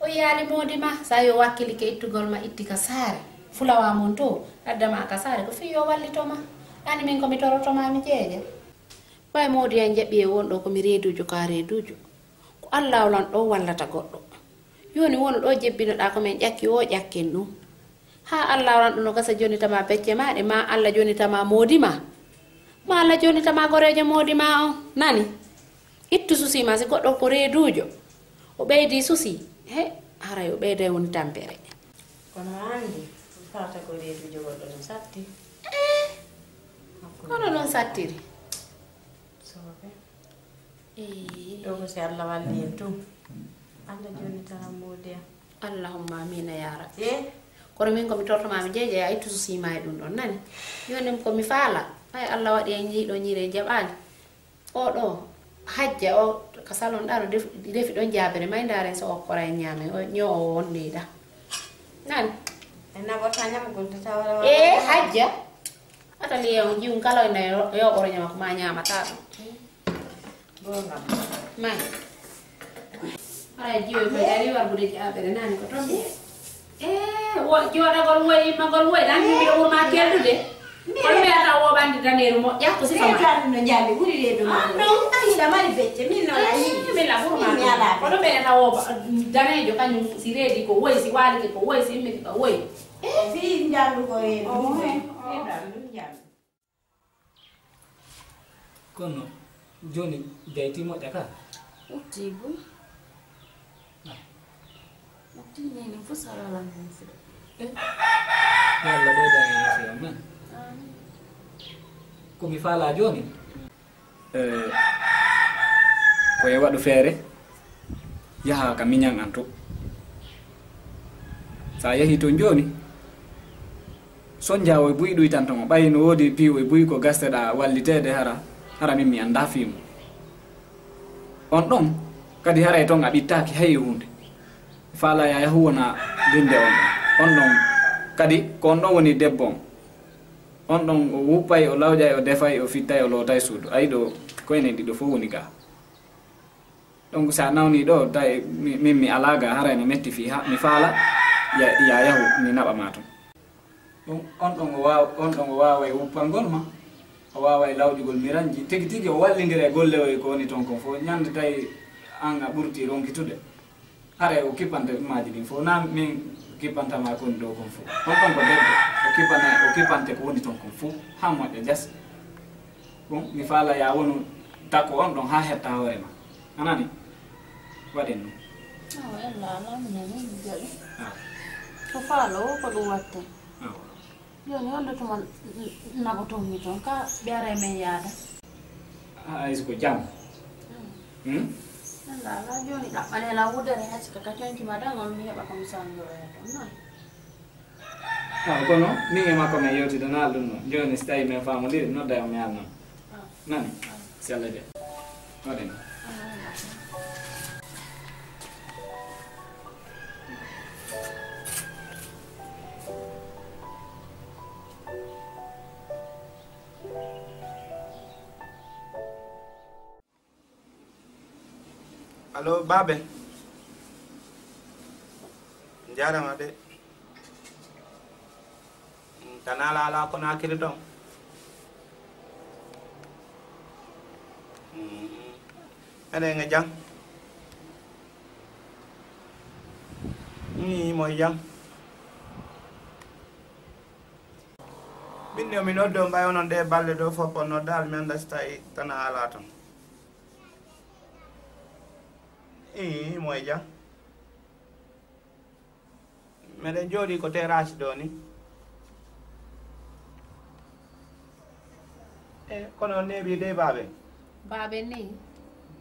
o yaali modi ma sa yo wakkili ke ittugol ma itti ka saare fulawa mon to addama ka saare ko fi yo wallitoma ani min komi torotoma mi jeeje ɓay modi en jaɓi e wonɗo komi reedujo ka reedujo ko Allah olan ɗo wallata goɗɗo yoni woni ɗo jebbinoɗa komin ƴakki o ƴakken ɗum ha Allah olan ɗo no gasa joni tama becce maɗe ma Allah joni tama modi ma Allah joni tama gorejo modi ma on nani ittu susi ma si goɗɗo ko reedujo o ɓeydi susi he haray o ɓeyda woni tampere kono andi fata ko reedujo goɗɗo no satti kono noon sattiri soɓe ɗo ko si Allah walli en tum Allah joni tana Modiam. Allahumma amina ya rabbi e kono min komi tortomami jeeje a ittu susima e ɗum ɗon nani joni komi faala hay Allah waɗi en jiiɗo ñiire jaɓali o ɗo hajja o ka salon ɗa no defi ɗon jabere may ndaren so okkora en ñaame o ñoo wonniɗa nani en naɓota ñamgol tawara e hajja atali on jiwum kala ene yoɓoro ñama ko ma ñamata ɗum gongam may haray jiwoy ko dari warbude jaɓere nani ko toon e joɗagol woymagol woy ɗan mbiɗo ɓurma keldude kono mbiyata woɓande daneru moƴƴa ko sifama tan no jalli ɓuri reedu ma non ayiɗa mari becce min noon ayi min la ɓurma kono mbiyata woɓa danejo kañum si reedi ko woyi si walike ko woyi si immiti ko woyi fi jallu ko reedu ɗum jallu kono joni jayti moƴƴa ka uttigu uttineni fo salalan hen fuɗa yalla ɓeyda e yasi am man komi faala joni koye waɗu feere yaha ka miñan an to sa yahi toon joni son jawo e buyi ɗuytan ton o ɓayi no woodi piiwo e buyi ko gasteɗa wallitede hara min mi anda fiimo on ɗon kadi haray toon a ɓittaki hay hunde faala ya yahu wona binde on ɗon kadi ko on ɗon woni debbo on ɗon o wuppay o lawƴay o defay o fittay o lootay suudu ayi ɗo koyne ɗiɗo fof woni ga donc sa nawni ɗo tawi min mi alaga haray no metti fi ha mi faala ya yahu mi naɓa ma ton ɗum on ɗon o wawa e wuppalngol ma o wawa e lawƴugol miranji tigi tigi o wallidira e golle o ko woni toon kon fof ñande tawi an a ɓurti ronkitude hara o kippanta maji ɗin fof na min kippantama ko woni ɗo kon fof on ɗon ko debbo o kippante ko woni toon kon fof ha moƴƴa jas bon mi faala ya wonu takko on ɗon ha hetta hoore ma anani waɗen ɗum to faalo o ko ɗum watte joni wonde tuma naɓotonmi toon ka ɓeere men yaada hayso ko jam ala joni ɗaɓɓanela wudere haska ka coñcima tan on mi heɓa komi sanjoroya toon noon kono min e makko min yewtidanaal ɗum noon joni so tawi min famodiri nodda o mi yalnon nani sialla de waden Allo Babe. Jarama de. Tanala ala ko nakiri don. Ene nga jang. Ni moy jang. Binno mi noddo mbay onon de balle do foppo no dal mi anda stai tanala ton. Moy jang. Meden jodi ko terrasse do ni. Kono nebi de Babe. Babe ni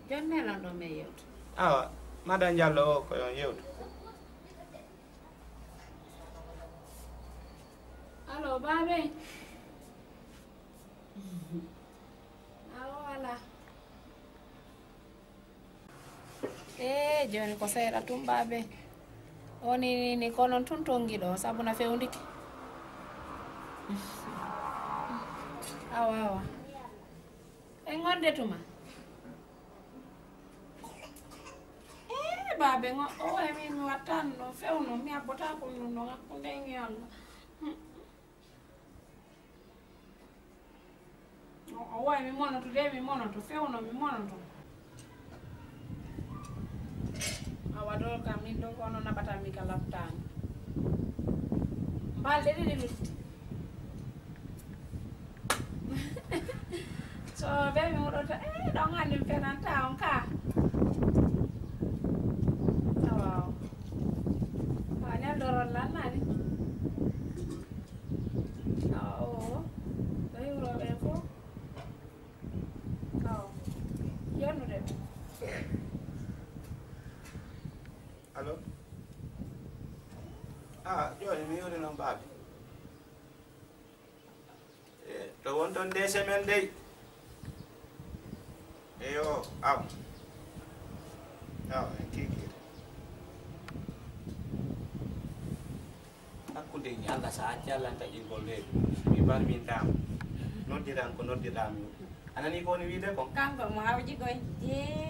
jonne lan do me yewt. Awa, Madan Jallo ko yon yewt. Allo Babe. Allo ala. Joni ko seeɗa tum Babe. Oni ni konon tun tongiɗo sabu na fewndiki. Awa. Ngonde tuma. Babe ngo o emi mi wattanno fewno mi abbota ko no hakkunde ngi Allah. O way mi monoto de mi monoto fewno mi monoto. Awa do kam min do kono nabata mi kala tan. Balde de lutti. So baby mo do dong andi penan taon ka. Wow. Ana doron lan nani. Oh. Dai uro befo. Oh. Yonu de. Allo? Joni mi yoni non Babe. To wonton de semaine dey. Eyo, aw. Aw, kiki. Hakkunde ni Allah sa jallanta ingolde mi barmintam. Noddiran ko noddiram. Anani ko ni wide ko? Kanko mo hawji koy.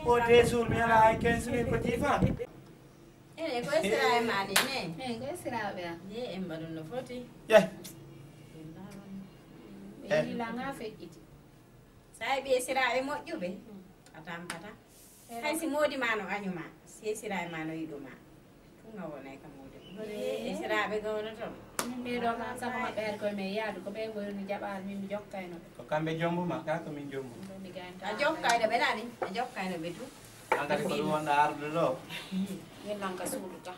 O de sur mi ala ay 15 ko jifa. Ene ko sira e mani ne. Ko sira be. Ye en badun no foti. Yeah. Eni la nga fekkiti. Sai be sira e moƴƴube. Atampata. Hay si modi mano anyuma. Si sira e mano yiduma. Tunga wona ka modi. E sira be gawna to. Min do ka sama maɓɓere koye men yaadu ko ɓe goyni jaɓaani min mi jokkayno ɓe. Ko kamɓe jombuma ka ko min jombu. Mi ganta. A jokkayno ɓe nani. A jokkayno ɓe tu. An kadi ko ɗum wonɗa arde ɗo. Min nan ka suudu ka.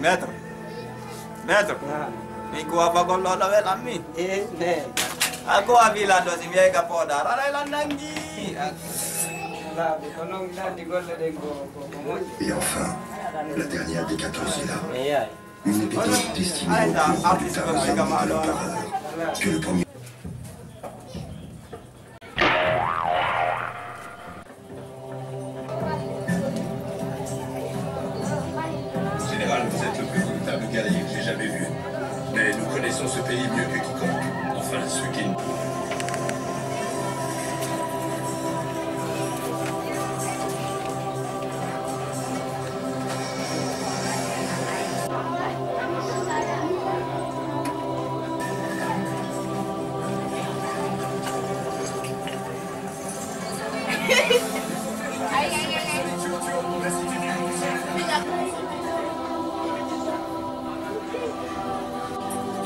Maître. Maître. Mi ko apa gollo do welam mi. Ne. Aku avila do si miega poda. Rara landangi. Là, kono nandi golle de ko moƴƴi. Et enfin, la dernière décadence est là. Eyayi. Une décadence destinée au plus grand état de parole que le premier. En général, vous êtes le plus redoutable guerrier que j'ai jamais vu. Mais nous connaissons ce pays mieux que quiconque. Enfin, ceux qui...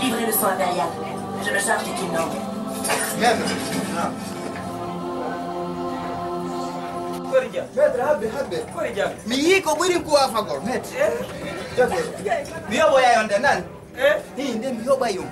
Livrez le sang impérial. Je me charge du kidnapping. Même. Maître, habbe. Mi yi ko ɓuri ko afagol, maître. Jogue. Mi yoɓoya yonde nan. Nde mi yoɓa yum.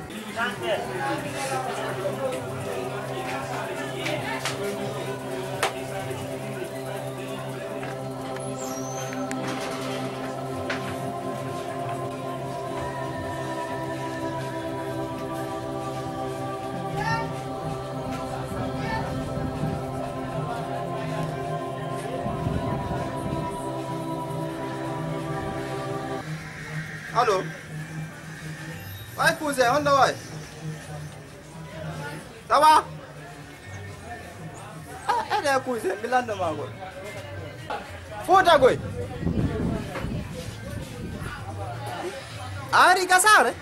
Allô? Ouais, cousin, on va. Ça va? Ah, elle est cousin, Milan de Mago. Faut t'agoy. Ari Gasare?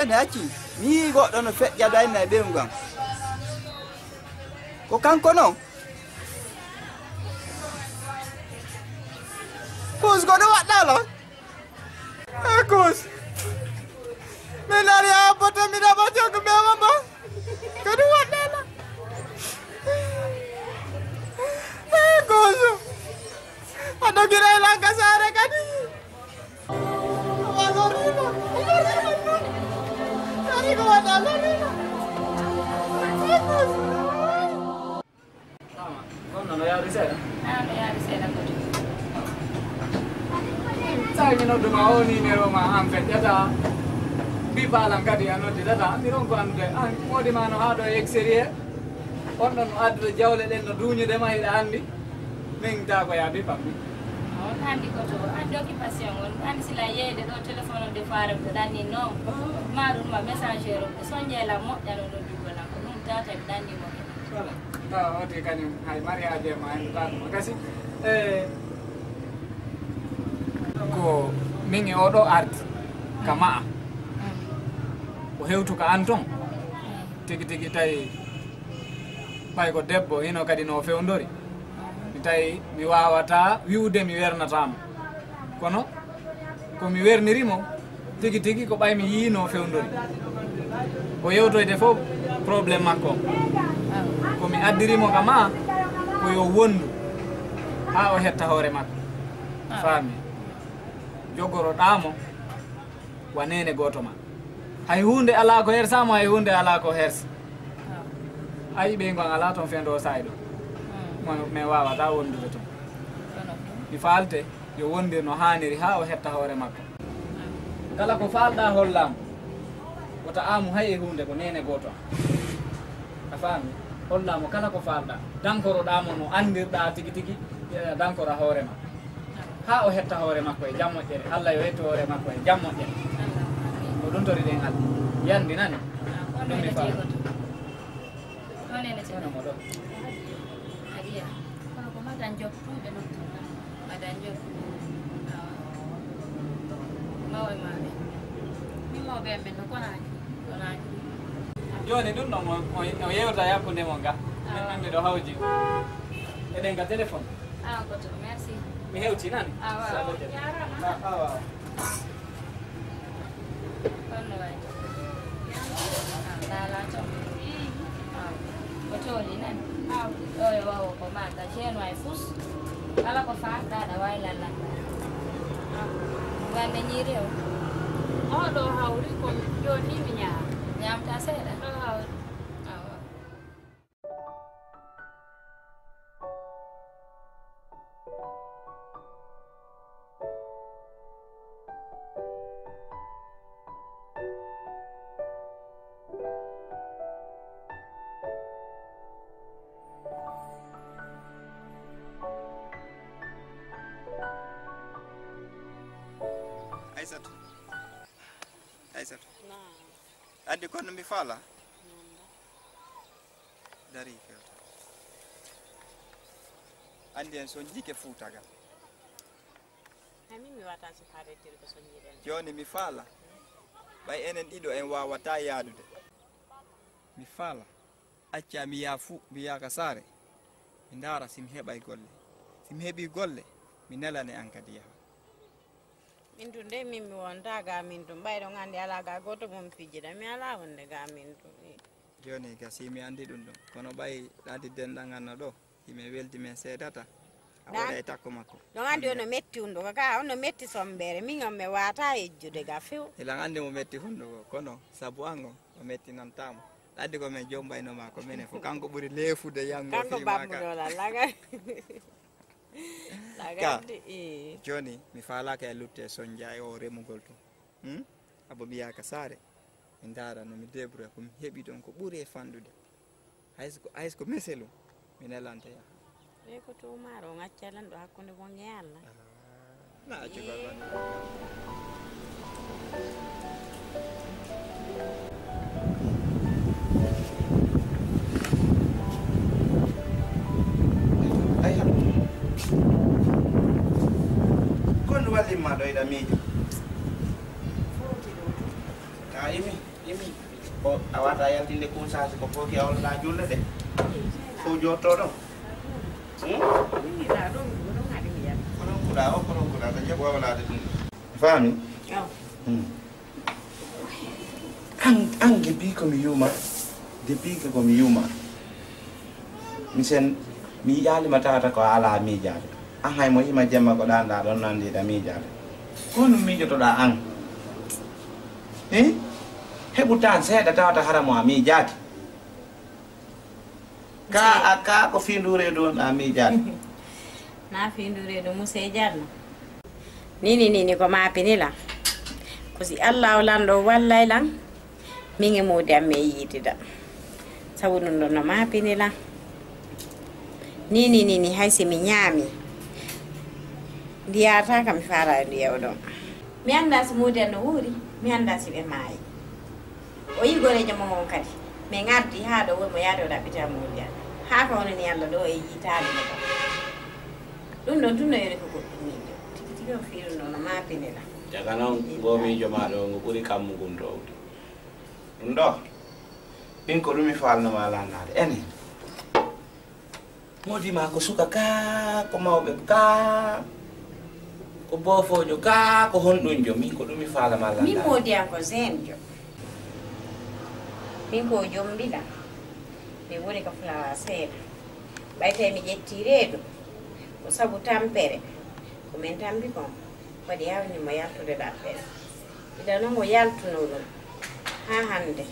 Naki, ni go don fe ya dai na be ngam. Ko kanko non? Kus go do wat dalo. Kus. Melari apa tu mi dapat jaga be mama. Kadu wat dalo. Kus. Ada kira lang Gasare kadi. Saya minum dulu ni meroma amfet jata. Bibalang kadi anu di jata. Mirong ko anu deh. Mau di mana ada eksterior. Orang ada jauh le no dunia deh mah andi. Meng tak kaya bipam. Andi ko to andi occupation on andi sila yede do telephone de faram de dani no marun ma messenger o sonje la mo jalo do dugola ko dum data dani mo Sala ta oti kanyum hay mari ade ma en ta makasih ko mingi odo art kama o hewtu ka anton tigi tay bay ko debbo hino kadi no fewndori tay mi wawata wiude mi wernatamo kono ko mi wernirimo tigi ko ɓay mi yino fewndori o yewtoyde fof probléme makko ko mi addirimo kama ko yo wondu ha o hetta hoore makko faami jogoroɗamo wanene goto ma hay hunde ala ko hersamo hay hunde ala ko hersa ayi ɓe gon ala toon fendo sayɗo me wawata wondude toon mi falte yo wondir no haniri ha o hetta hoore makko kala ko falɗa hollamo wota amu hay e hunde ko nene goto a faami hollamo kala ko falɗa dankoroɗamo no andirɗa tigi dankora hoore ma ha o hetta hoore makko e jammoƴƴere Allah yo hetto hoore makko e jammoƴƴere ko ɗum tori ɗen Allah yandi nani ɗum mi faala mo ɗo Madan job pun ɓe nottuɗa madan job mawo e maɓe min mawɓe en ɓen no konaki joni ɗum ɗon o yewta yakkude mo ga min miɗo hawji eɗen ga téléphone koto merci mi hewti nani awa honno way lala tom ko tooli nani ɗo e wawo ko maga ceeno ay fus kala ko faɗɗaɗa wawi lallanda wanne ñiiri o oɗo hawri ko joni mi ñamta seeɗa ɗo hawri Aissatou andi kono mi faala dari fewta andi en son jike fuutagal mi wata so faretir ko sonjiɗen joni mi faala ɓay enen ɗiɗo en wawata yaadude mi faala acca mi yaa fuu mi yaaka saare mi ndaara simi heɓay golle simi heɓi golle mi nelane an kadi yaha min tun de min mi wonta ga min tun ɓayɗo gandi ala ga goto mom fijida mi ala wonde ga min tun joni gasi mi andi ɗum ɗum kono ɓay ɗaadi denɗal ngal no ɗo yimɓe weldi men seedata a waɗa e takko makko ɗon andi ono metti hunduko ka ono metti sombere min on mi wata ejjude ga few elan andi mo metti hunduko kono sabu an o mettinantamo ɗaddi ko men jombaynoma ko minen fo kanko ɓuuri leefude yango kanko bambuɗola laga ka joni mi falaka e lutte soñdia e o remugol tum abo mbiyaka saare mi dara no mi débrouille komi heeɓi ɗon ko ɓuuri e fanɗude haysko meselum mi nelante yaha e ko tumaro o gaccalan ɗo hakkude won e Allah na accugal banni kono wallimma ɗo eɗa miijo ka imi ko a wata yaltinde kunsasi ko foki a wallata julle de fo jotto ɗo kono kuɗa ta jaɓo wawlade ɗum faami an depuis komi yuma misen mi yiƴalima tawata ko ala miijade an hay mo yima jemma ko ɗanɗa ɗon nandiɗa miijade kono miijotoɗa an heɓu tan seeɗa tawata haramo a miijade ka ko findure ɗon a miijade na findure ɗo muse jarno nini ko mapinila ko si Allah o lanɗo wallay lan min e modi am me yiitida sabu ɗum ɗon no mapinila nini haysi mi ñaami ndiyata kam mi fara ndiyaw ɗon mi anda si modi am no wuuri mi anda si ɓe maayi o yi gorejo momon kadi min ardi ha ɗo wonmo yaade o ɗaɓɓita modi am ha ka wonani Allah ɗo e yiitade no ɗon ɗum ɗon tun no yori ko goɗɗum miijo tigi tigi o fiiru ɗo no mapinila jaga noon bo miijo maɗo ngo ɓuuri kammugum dowde ɗum ɗo ɗin ko ɗum mi falnoma landade ene modima ko suka ka ko mawɓe ka ko bofojo ka ko honɗum jo min ko ɗum mi falama landade min modi an ko zenjo min ko jombiɗa mi woni ko fulawa seeɗa ɓayte mi ƴetti reedu ko sabu tampere ko min tambi kon waɗi yawnimo yaltude ɗaɓɓere ɓiɗa noon o yaltuno ɗum ha hande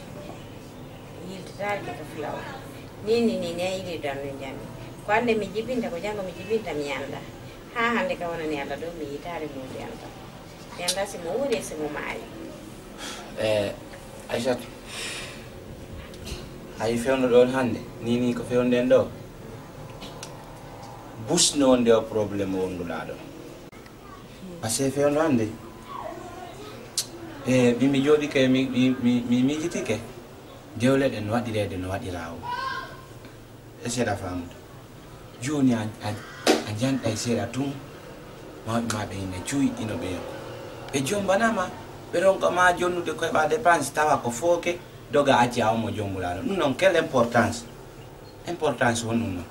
yiltataki ko fulawa nini a yiɗi danno jami ko hande mi jibinta ko janggo mi jibinta mi anda ha hande ka wonani Allah ɗo mi yitare modi an tan mi anda simo wuuri simo maayi Aissatu hay fewno ɗon hande nini ko fewnden ɗo busno nde o probléme wonduɗa ɗo par ce que fewno hande mimi jooɗike mi miijitike dewle ɗe no waɗirede no waɗira o e seeɗa famude joni a janɗay seeɗa tun mawɓe maɓe ine cuuyi ino ɓe ɓe jombanama ɓe ronka ma jonnude ko heɓa dépense tawa ko fooke doga acci a omo jombuɗa ɗum noon quelle importance won ɗum noon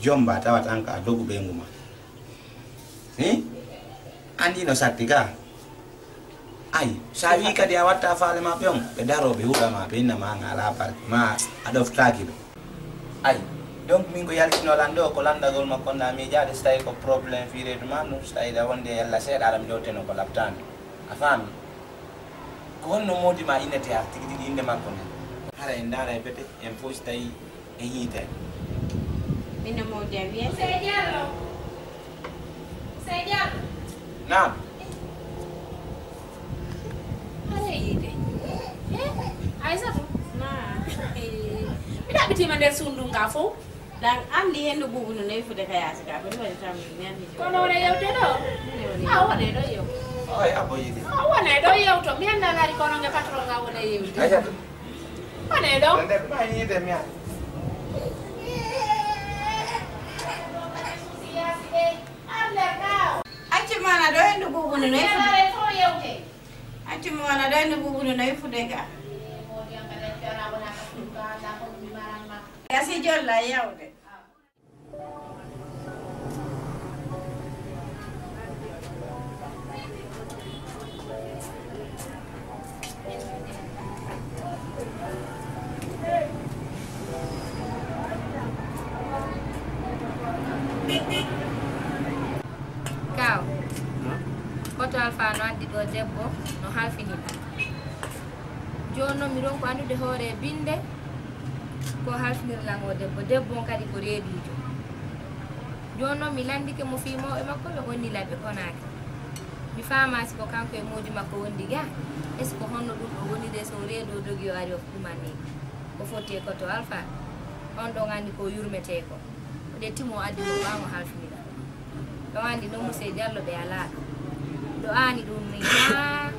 jomba tawat an ka dogu ɓeygu ma andi no satti ga ay sa wi kadi a watta faale ma ɓe on ɓe daroɓe huɗama ɓe innama nga ala barke ma a ɗoftaki ɓe ay donc min ko yaltinolan ɗo ko landagol makko na miijade so tawi ko probléme firedu ma ɗum so tawi ɗa wonde yalla seeɗa aɗa mi ɗowteno ko labtande a faami ko honno modi ma innete a tigi tigi inde makko nden hara en daara e bete en fof so tawi e yiite mino modi a wiye Seydiallo naam aɗa yiide Aissatu mi ɗaɓɓitima nder sundum ka fof dan andi hendu bubuno nayi fude ka yaasi ka ko woni tam mi andi kono wona yewte ɗo a wone ɗo yew oy abo yiide a wone ɗo yewto mi anda ngari kononge patron nga wona yewde Aissatu wone ɗo nder ma yiide mi yaa acci mana ɗo hendu bubuno nayi fude acci mana ɗo hendu bubuno nayi fude ga gasi jolla yawde koto alfa no andi do debbo no halfinita jonno mi ron ko andude hoore binde ko halfinirlan o debbo kadi ko reedijo jonno mi landike mo fimo e makko be wonni labbe konaki mi famasi ko kanko e modi makko wondi ga est ce que honno dum o woni de so reedo dogi o ari o fumani ko foti ko to alfa on do ngandi ko yurmete ko de timo addi mo baamo halfinira do andi no mo sey diallo be ala do ani dum ni ha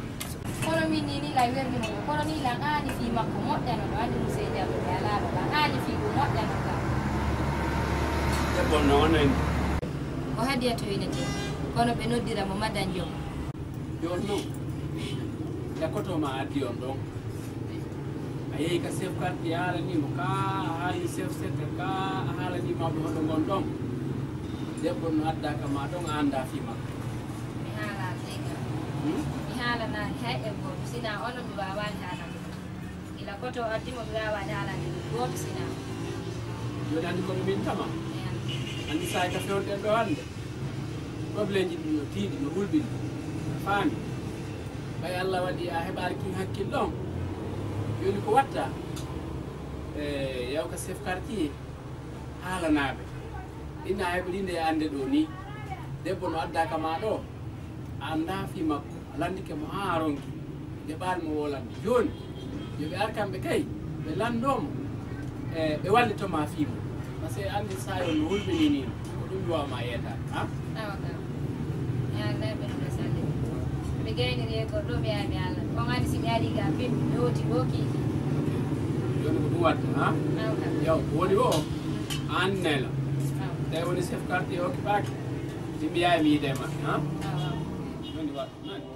kono min ni la werni mo kono ni la ani fi makko moddano do andi mo sey diallo be ala ba ani fi ko moddano ka e bonno onen o hadiyato winete kono be noddira mo madan jom jonno ya koto ma addi on don ayi ka chef quartier ala ni mo ka hali chef secteur ka hala ni ma do hodo gon don debbo no adda ka ma don anda fi ma mi hala tega mi hala na hay e go sina ono mi wawani hala ila koto addi mo wawani hala ni go sina yo dandi ko min tama andi sa ka fewde do hande problem ji no tiidi no hulbi faami bay Allah wadi a hebar ki hakkil don yoni ko watta yaw ka chef quartier hala nabe ina hebrinde ande do ni debbo no adda ka ma do anda fi makko landike mo haronki de bal mo wolande joni yo be arkambe kay be landom be wallito ma fi mo parce que andi sayo no hulbini ni ko dum wa ma yeta ha ya nabe no sande be gayni re ko do be ami Allah ko ngani si nyari ga bim doti boki yoni ko watta ha yaw woni o annela day woni chef quartier o ki baki dimbiya mi dema ha noni watta nani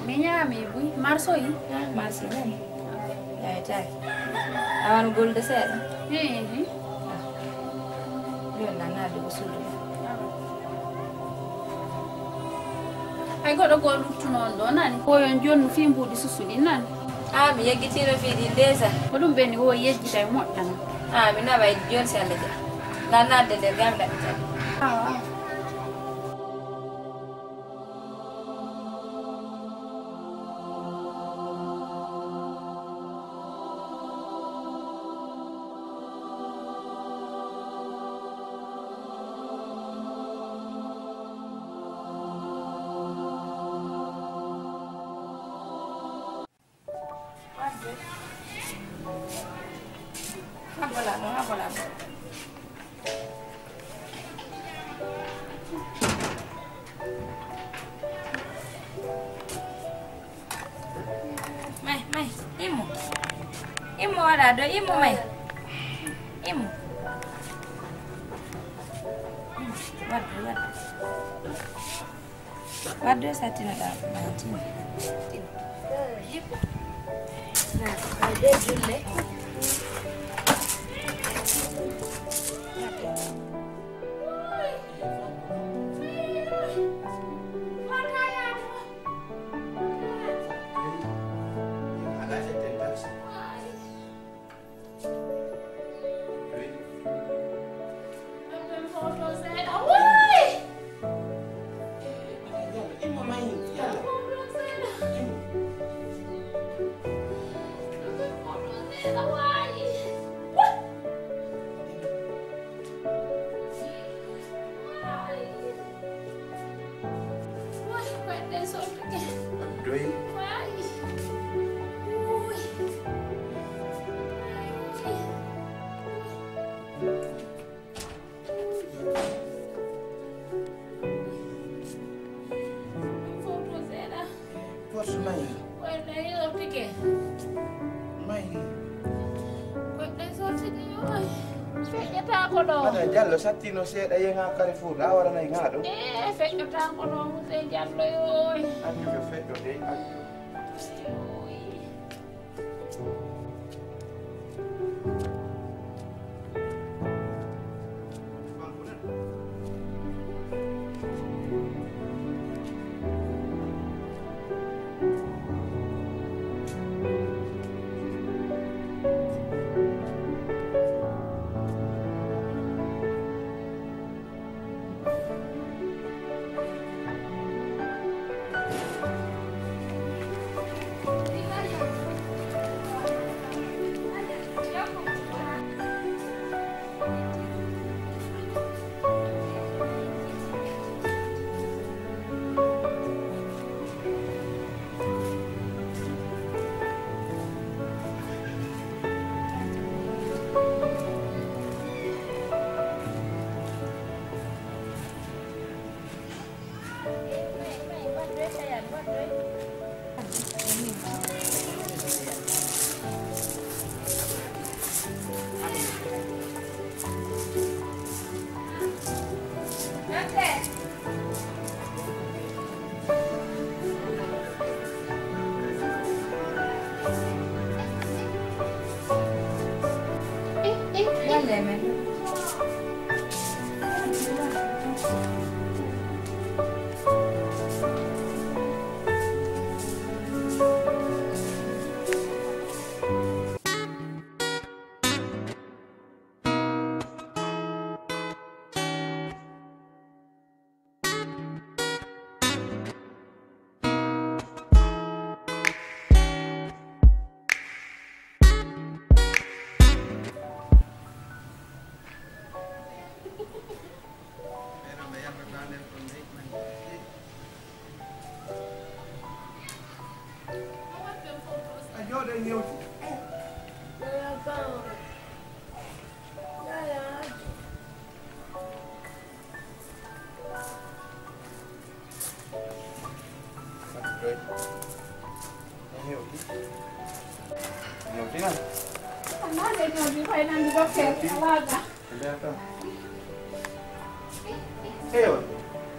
Menyami bui marsoi marsi nani ya tak awan gol de ser yo nana de usulu ay godo gol luttu non do nani ko yon jonu fi mbudi susuli nani mi yeggitiro fi di desa ko dum benni wo yejjita moddana mi na bay jon sande ja nana de gamda Habola. Mai, Imo ada do Imo mai. Imo. Waduh satin ada macam. Nah, ada jule. Mana jallo sattino seeɗa yeha Carrefour a warana e ŋaaɗo Feƴƴota ko ɗo muse jallo yoy andu ko feƴƴo de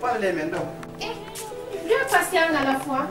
Parlez maintenant. Deux patients à la fois.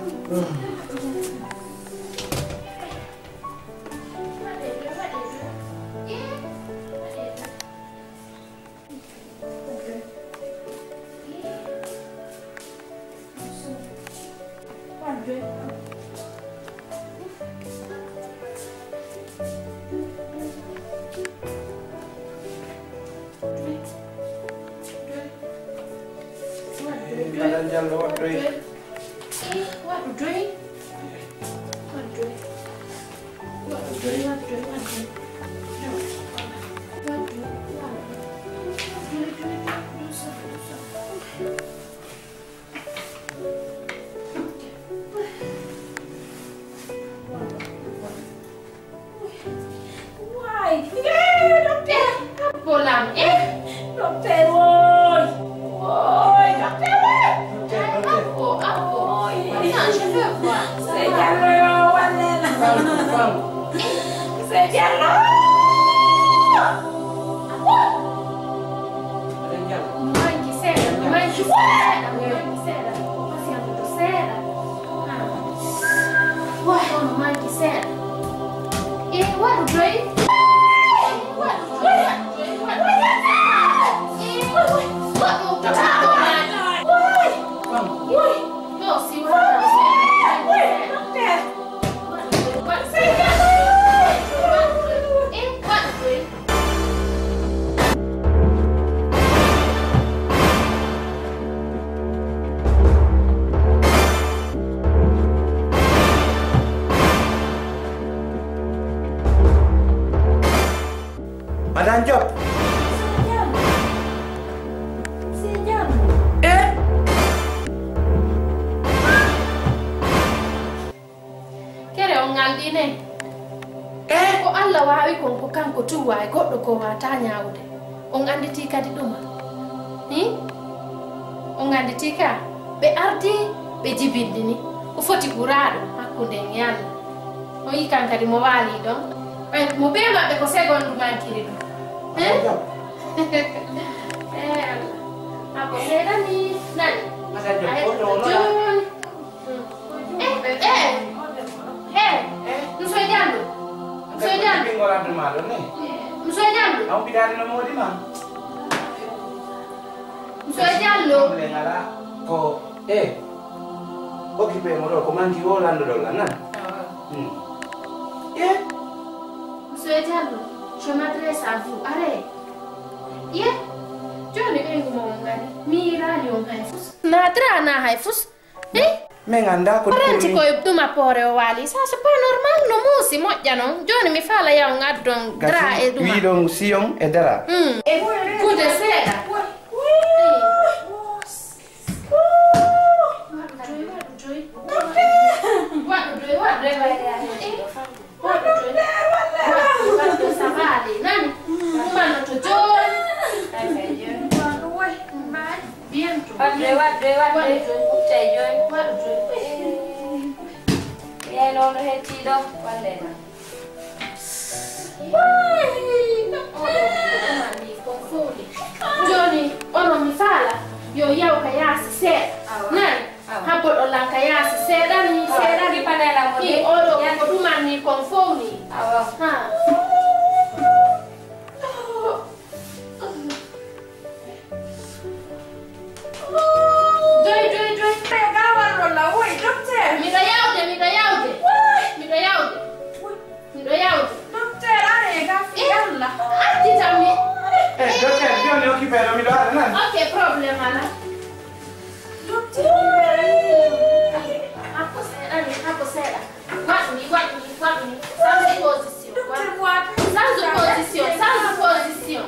Bolam, Dokter, oi! Oi, dokter! Madam Job. Kere on ngaldine. Ko Allah wawi kon ko kanko tuwa e goddo ko wata nyaawde. On anditi kadi duma. On anditi ka be ardi be jibindini. O foti buraado hakkunde en yalla. O yi kan kadi mo wali don. Mo be mabbe ko segondu mankiri do. Ako sedani nani? Msojando. Msojando. Mau bidari no modi ma. Msojando. Melengala ko ko kipe mo ko mangi Orlando dola na. Msojando. Je m'adresse à vous. Arrête. Johnny bengu mongani. Mira li on haifus. Natra na haifus. Menganda ko Parenti ko duma pore o wali. Sa c'est pas normal no musi moƴƴa non. Joni mi fala yaw ngaddon dra e duma. Wi don siyon e dara. Kude seeda. Johnny, ono mi fala yo yaw ka yasi seeda. Nani? Hapo dolan ka yasi seeda ni panela mo ni odo ko duma ni konfoni. Ha. Joy. Pega la oi, doctor. Mira yaude. Doctor, are ga fialla. Ditami. Doctor, Johnny o kipe no mi do na. Okay, problem ala. Doctor. Ako sera. Guardi. Sans position.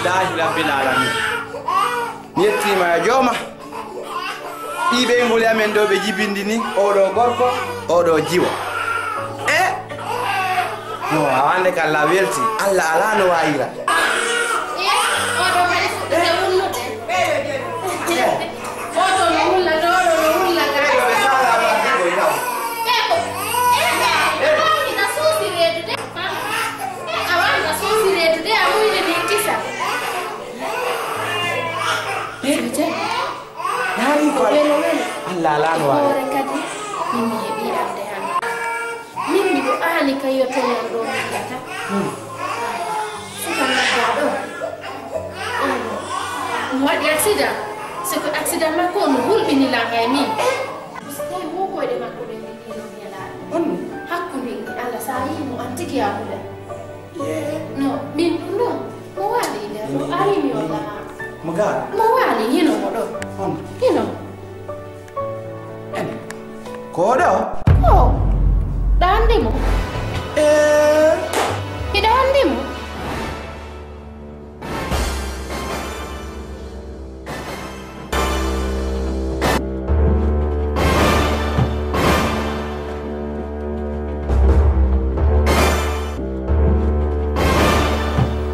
alhamdulillahi rabbil alamin mi yettima e jooma ɓiɓe ngol amen ɗo ɓe jibindi ni oɗo gorko oɗo jiwo no hande ka Allah welti Allah ala no wayira Allah ala no wayira kadi min heɓi ande hande min miɗo aani kayo tonen ɗo mi yiyata suka nagga ɗo mo waɗi accident siko accident makko ono hulɓinilam e min so tawi wokoyɗe makko ɓe ndinino yalaɗo hakkude Allah sa yimo an tigi yahude no min ɗum ɗo mo waali nder ɗo arimi wallama mo waali hino mo ɗo hino koɗo ko ɗa andimo iɗa andimo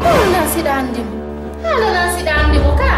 holna siɗa andimo halana siɗa andimo ka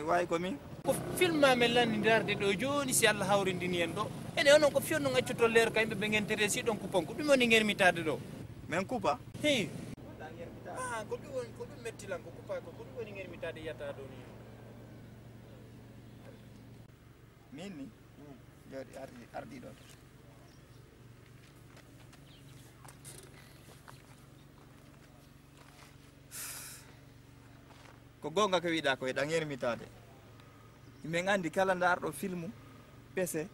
way komin ko film amen landidarde ɗo joni si Allah hawrindini en ɗo ene onon ko fionno gaccoto leer kayɓe ɓe gentere si ɗon coupon ko ɗum woni germitade ɗo min coupa hi ko ɗum mettilan ko coupa ko ɗum woni germitade yiyata ɗo ni min ni jooɗi arɗi ɗo ko gonga ko wiɗa ko eɗan yermitade min andi kala darɗo filmu pese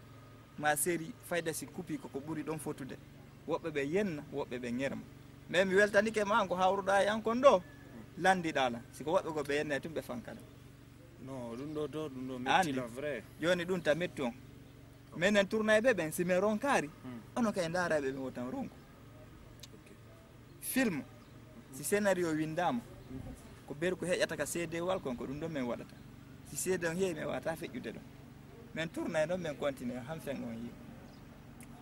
ma série fayda si coupi koko ɓuuri ɗon fotude woɓɓe ɓe yenna woɓɓe ɓe ñerma mais mi weltanike ma ko hawruɗa e an kon ɗo landiɗala siko woɓɓe ko ɓe yenna tum ɓe fankala non ɗum ɗo mettila vrai joni ɗum ta metti on minen tourna e ɓe ɓen si min ronkari ono kay daraɓe ɓe wotan ronko film si scénario windama ko ber ko heƴata ka CD wal kon ko ɗum ɗon min waɗata si CD on heewi min wata feƴƴude ɗon min tourna e ɗon min continue han fen on yi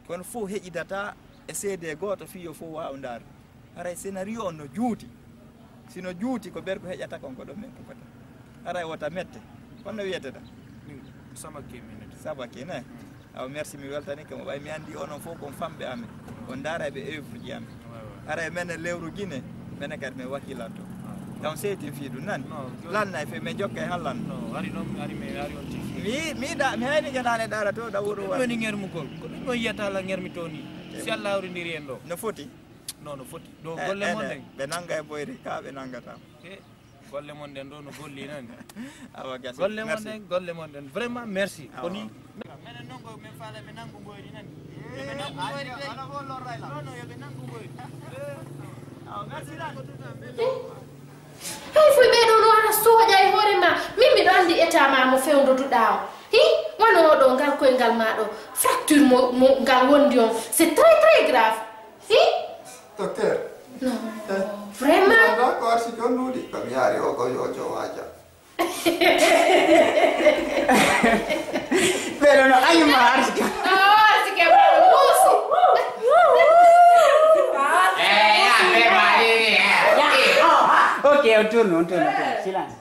kono fof heƴidata e CD goto fiyo fof wawa darde haray scénario on no juuti sino juuti ko ber ko heƴata kon ko ɗon min pupata haray wota mette honno wiyeteta sabake ne aw merci mi weltanike mo ɓay mi andi onon fof kon famɓe amen on daraɓe œuvre ji amen haray menen lewru Guinée minen kadi min wakkilanto donc seyti fi ɗum nani lanna e fe min jokka e hallanno ari on tigui mi hayni janaane dara to da wuro wa woni ngermugol ko ɗum ɗon yiyata Allah ngermi to ni si Allah hawrindiri en ɗo no foti non no foti ɗo golle mon ɗen ɓe nanga e boyri ka ɓe nangata golle mon ɗen ɗo no golli nani awa gasi golle mon ɗen vraiment merci koni menen noon ko min faala ɓe nangu boyri nani yoɓe nangu boyri ala fo lorrayla non non yoɓe nangu boyri awa merci lan hey fuy ɓeɗo no ana sooƴa e hoore ma min miɗo andi état ma mo fewdoduɗa o hi wano oɗo ngal koyngal ma ɗo fracture mo ngal wondi on c'est très très grave hi docteur non vraiment d'accord si jon ɗuuɗi komi yaari o ko yojo waja ɓeɗo no ayima arsike arsike maɗo muusi Ok, on tourne, silence.